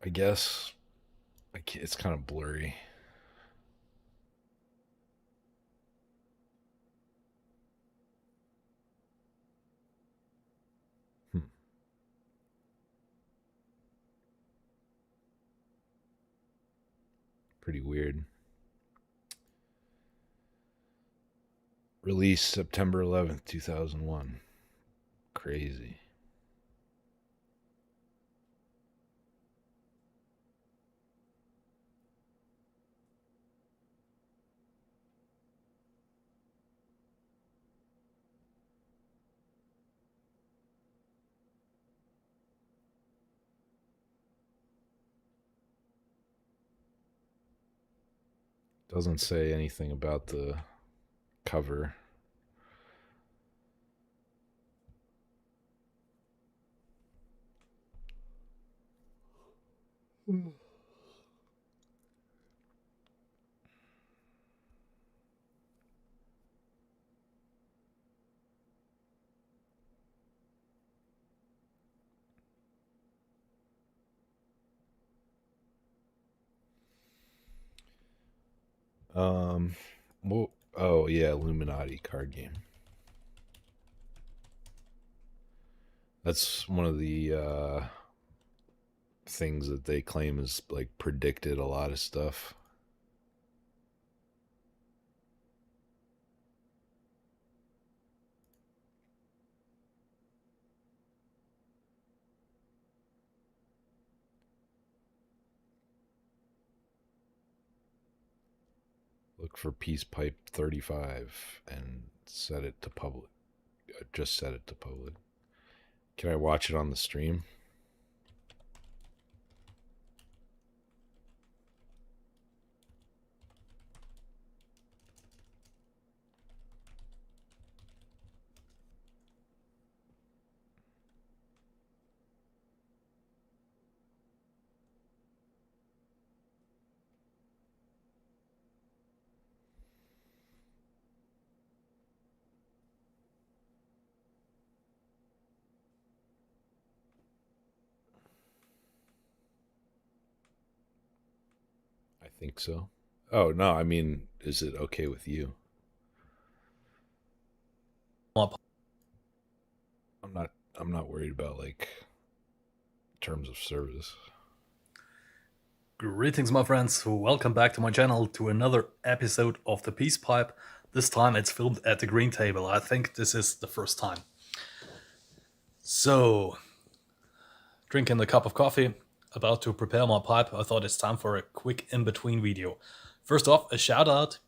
I guess. It's kind of blurry. Pretty weird. Released September 11th, 2001. Crazy. Doesn't say anything about the cover. Well, oh yeah, Illuminati card game. That's one of the things that they claim is like predicted a lot of stuff. Look for Peace Pipe 35 and set it to public. Just set it to public. Can I watch it on the stream? I think so. Oh no, I mean, is it okay with you? I'm not worried about like terms of service. Greetings, my friends. Welcome back to my channel to another episode of the Peace Pipe. This time it's filmed at the Green Table. I think this is the first time. So, drinking a cup of coffee, about to prepare my pipe. I thought it's time for a quick in-between video. First off, a shout out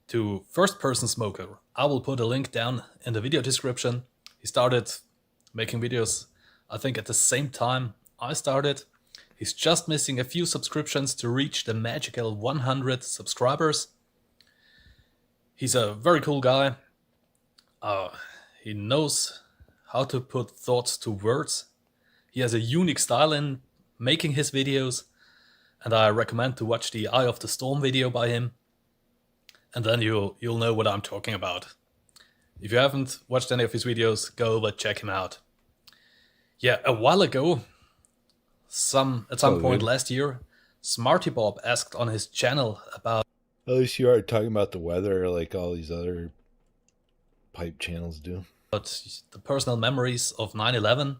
to First Person Smoker. I will put a link down in the video description. He started making videos, I think at the same time I started. He's just missing a few subscriptions to reach the magical 100 subscribers. He's a very cool guy. He knows how to put thoughts to words. He has a unique style in making his videos, and I recommend to watch the Eye of the Storm video by him, and then you'll know what I'm talking about. If you haven't watched any of his videos, go over, check him out. Yeah, a while ago, at some point last year, Smarty Bob asked on his channel about... At least you aren't talking about the weather like all these other pipe channels do. The personal memories of 9/11.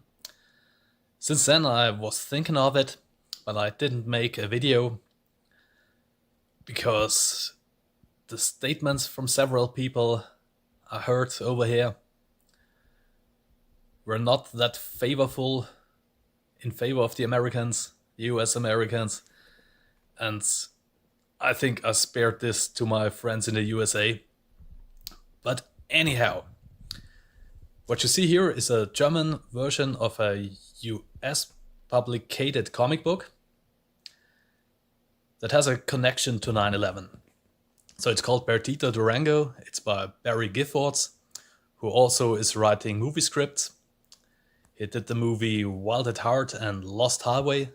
Since then I was thinking of it, but I didn't make a video because the statements from several people I heard over here were not that favorable in favor of the Americans, US Americans, and I think I spared this to my friends in the USA. But anyhow, what you see here is a German version of a US publicated comic book that has a connection to 9/11. So it's called Perdita Durango. It's by Barry Giffords, who also is writing movie scripts. He did the movie Wild at Heart and Lost Highway.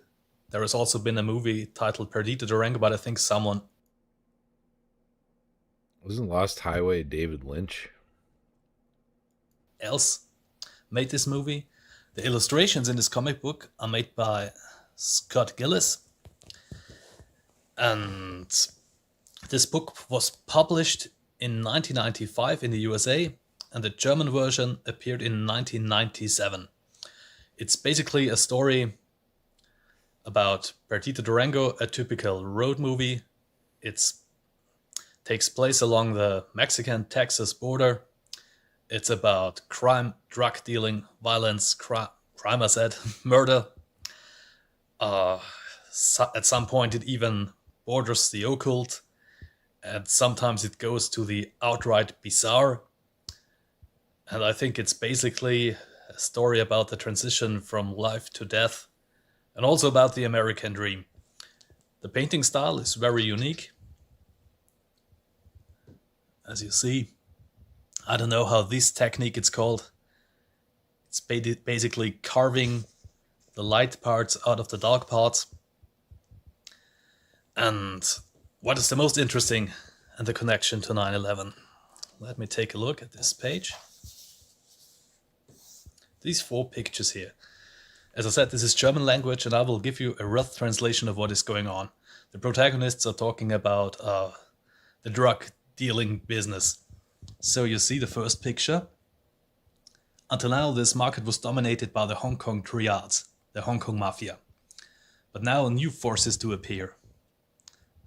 There has also been a movie titled Perdita Durango, but I think someone... Wasn't Lost Highway David Lynch? Else made this movie. The illustrations in this comic book are made by Scott Gillis. And this book was published in 1995 in the USA, and the German version appeared in 1997. It's basically a story about Perdita Durango, a typical road movie. It takes place along the Mexican-Texas border. It's about crime, drug dealing, violence, crime I said, murder. At some point it even borders the occult, and sometimes it goes to the outright bizarre. And I think it's basically a story about the transition from life to death, and also about the American dream. The painting style is very unique. As you see, I don't know how this technique is called. It's basically carving the light parts out of the dark parts. And what is the most interesting and the connection to 9/11? Let me take a look at this page. These 4 pictures here. As I said, this is German language, and I will give you a rough translation of what is going on. The protagonists are talking about the drug dealing business. So you see the first picture. Until now, this market was dominated by the Hong Kong triads, the Hong Kong mafia. But now new forces do appear.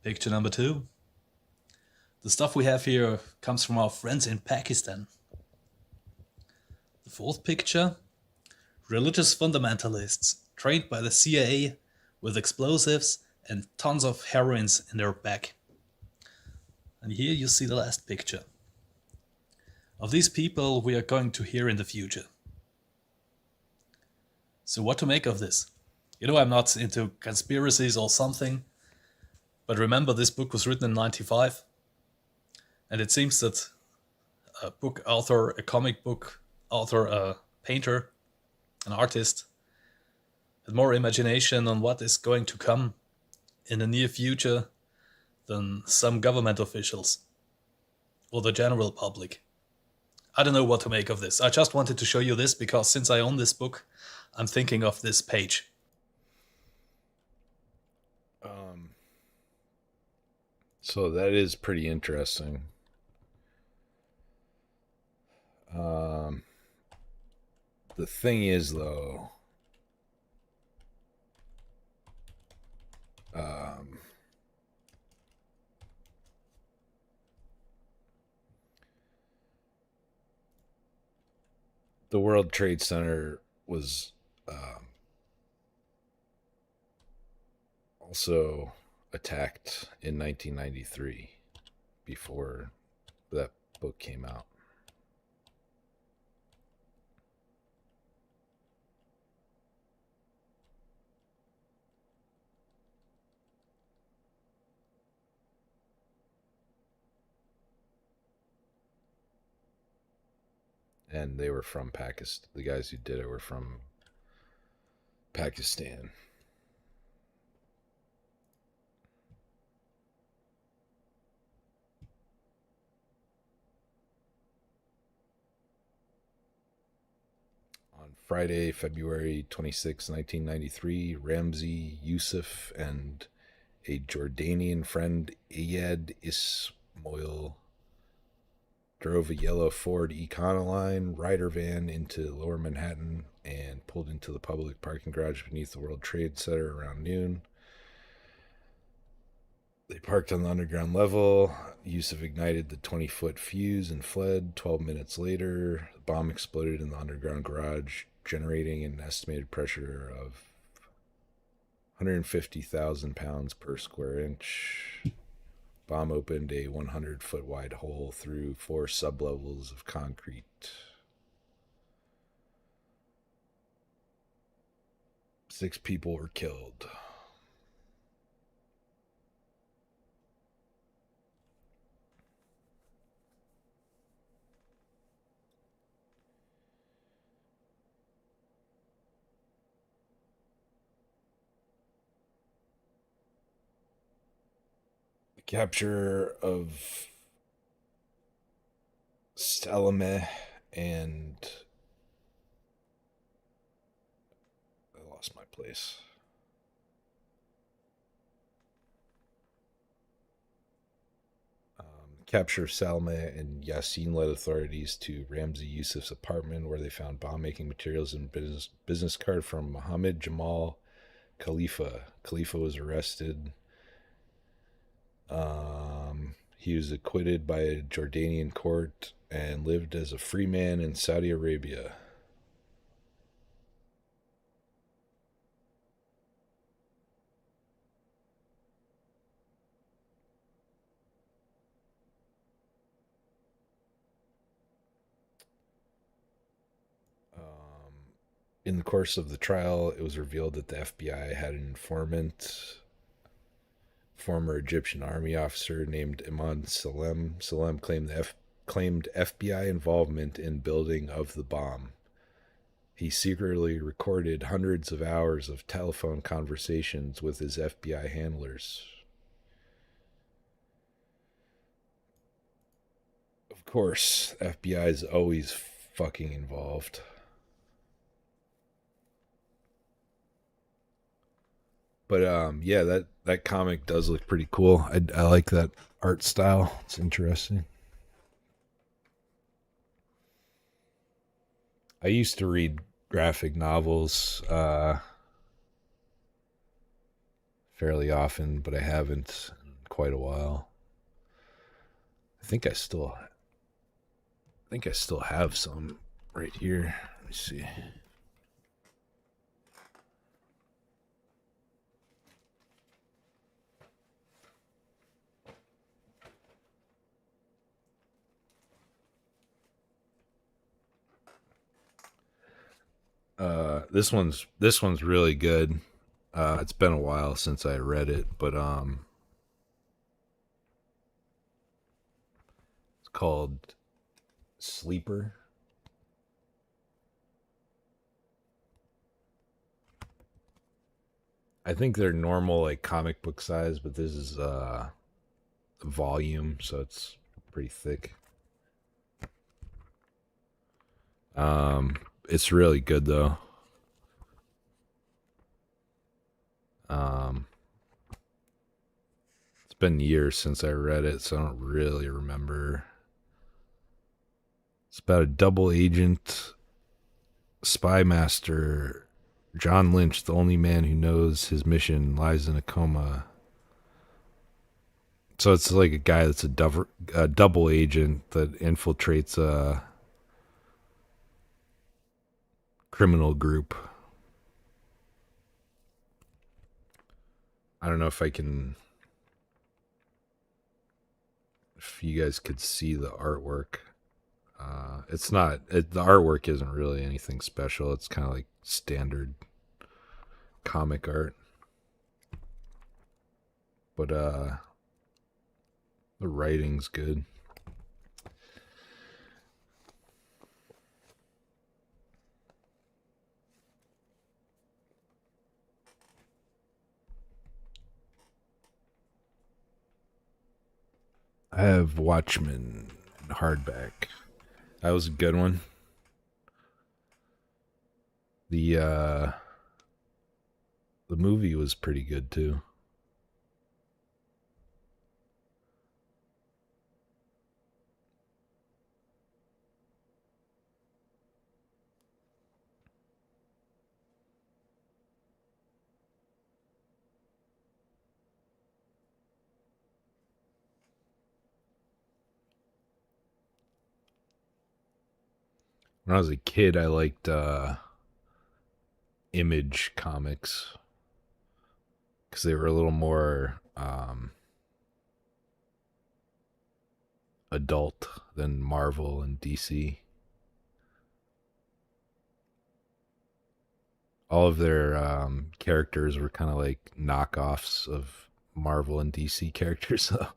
Picture number 2. The stuff we have here comes from our friends in Pakistan. The 4th picture. Religious fundamentalists trained by the CIA with explosives and tons of heroines in their back. And here you see the last picture. Of these people we are going to hear in the future. So what to make of this? You know, I'm not into conspiracies or something, but remember this book was written in 95, and it seems that a book author, a comic book author, a painter, an artist, had more imagination on what is going to come in the near future than some government officials or the general public. I don't know what to make of this. I just wanted to show you this because since I own this book, I'm thinking of this page. So that is pretty interesting. The thing is, though, the World Trade Center was also attacked in 1993 before that book came out. And they were from Pakistan. The guys who did it were from Pakistan. On Friday, February 26, 1993, Ramzi Youssef and a Jordanian friend, Iyad Ismail, drove a yellow Ford Econoline Ryder van into Lower Manhattan and pulled into the public parking garage beneath the World Trade Center around noon. They parked on the underground level. Yusuf ignited the 20-foot fuse and fled. 12 minutes later, the bomb exploded in the underground garage, generating an estimated pressure of 150,000 pounds per square inch. Bomb opened a 100-foot wide hole through 4 sublevels of concrete. Six people were killed. Capture of Salameh and I lost my place. Capture of Salameh and Yassin led authorities to Ramzi Youssef's apartment, where they found bomb-making materials and business card from Mohammed Jamal Khalifa. Khalifa was arrested. He was acquitted by a Jordanian court and lived as a free man in Saudi Arabia. In the course of the trial, it was revealed that the FBI had an informant, former Egyptian army officer named Iman Salem. Salem claimed FBI involvement in building of the bomb. He secretly recorded hundreds of hours of telephone conversations with his FBI handlers. course, FBI is always fucking involved. But yeah, that comic does look pretty cool. I like that art style. It's interesting. I used to read graphic novels fairly often, but I haven't in quite a while. I think I still have some right here. Let me see. This one's really good. It's been a while since I read it, but it's called Sleeper. I think they're normal like comic book size, but this is a volume, so it's pretty thick. It's really good though. It's been years since I read it, so I don't really remember. It's about a double agent, spy master, John Lynch, the only man who knows his mission lies in a coma. So it's like a guy that's a double agent that infiltrates a criminal group. I don't know if you guys could see the artwork. The artwork isn't really anything special. It's kind of like standard comic art. But the writing's good. I have Watchmen hardback. That was a good one. The movie was pretty good too. When I was a kid, I liked Image comics because they were a little more adult than Marvel and DC. All of their characters were kind of like knockoffs of Marvel and DC characters, so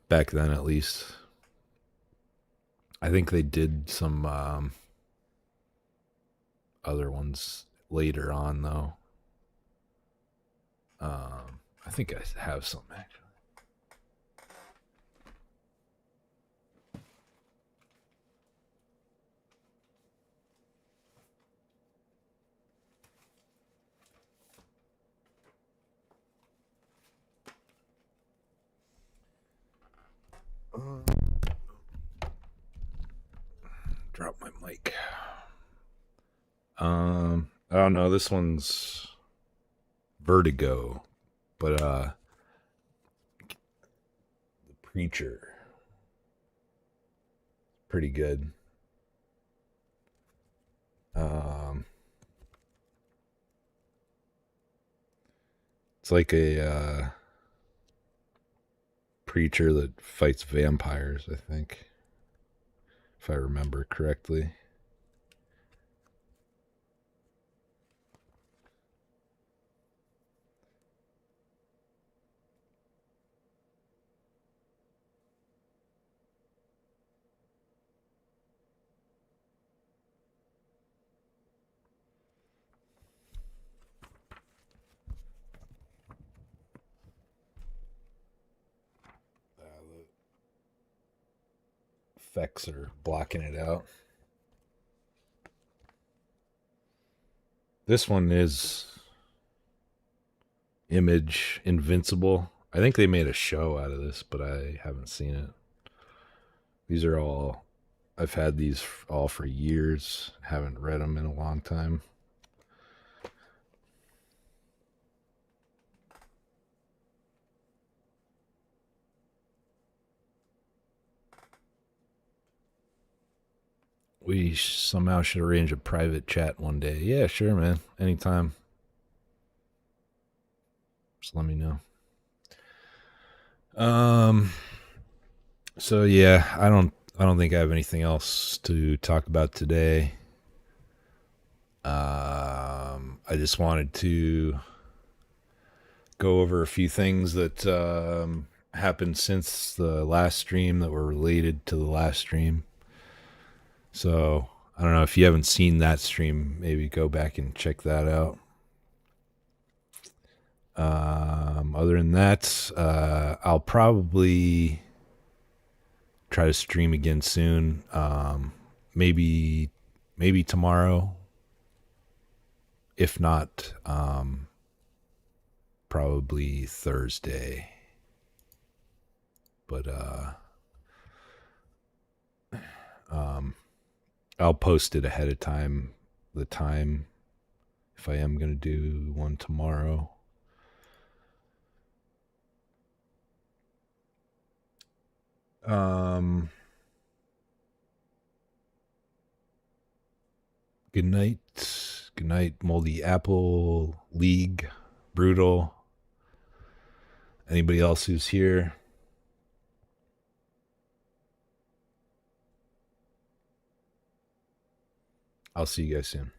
back then at least. I think they did some other ones later on, though. I think I have some, actually. Drop my mic. I don't know. This one's Vertigo, but The Preacher, pretty good. It's like a preacher that fights vampires, I think, if I remember correctly. effects are blocking it out. This one is Image Invincible. I think they made a show out of this, but I haven't seen it. These are all, I've had these all for years. Haven't read them in a long time. We somehow should arrange a private chat one day. Yeah, sure, man. Anytime. Just let me know. So yeah, I don't think I have anything else to talk about today. I just wanted to go over a few things that happened since the last stream that were related to the last stream. So I don't know if you haven't seen that stream, maybe go back and check that out. Other than that, I'll probably try to stream again soon. Maybe tomorrow. If not, probably Thursday. But I'll post it ahead of time, the time, if I am going to do one tomorrow. Good night. Good night, Moldy Apple, League, Brutal. Anybody else who's here? I'll see you guys soon.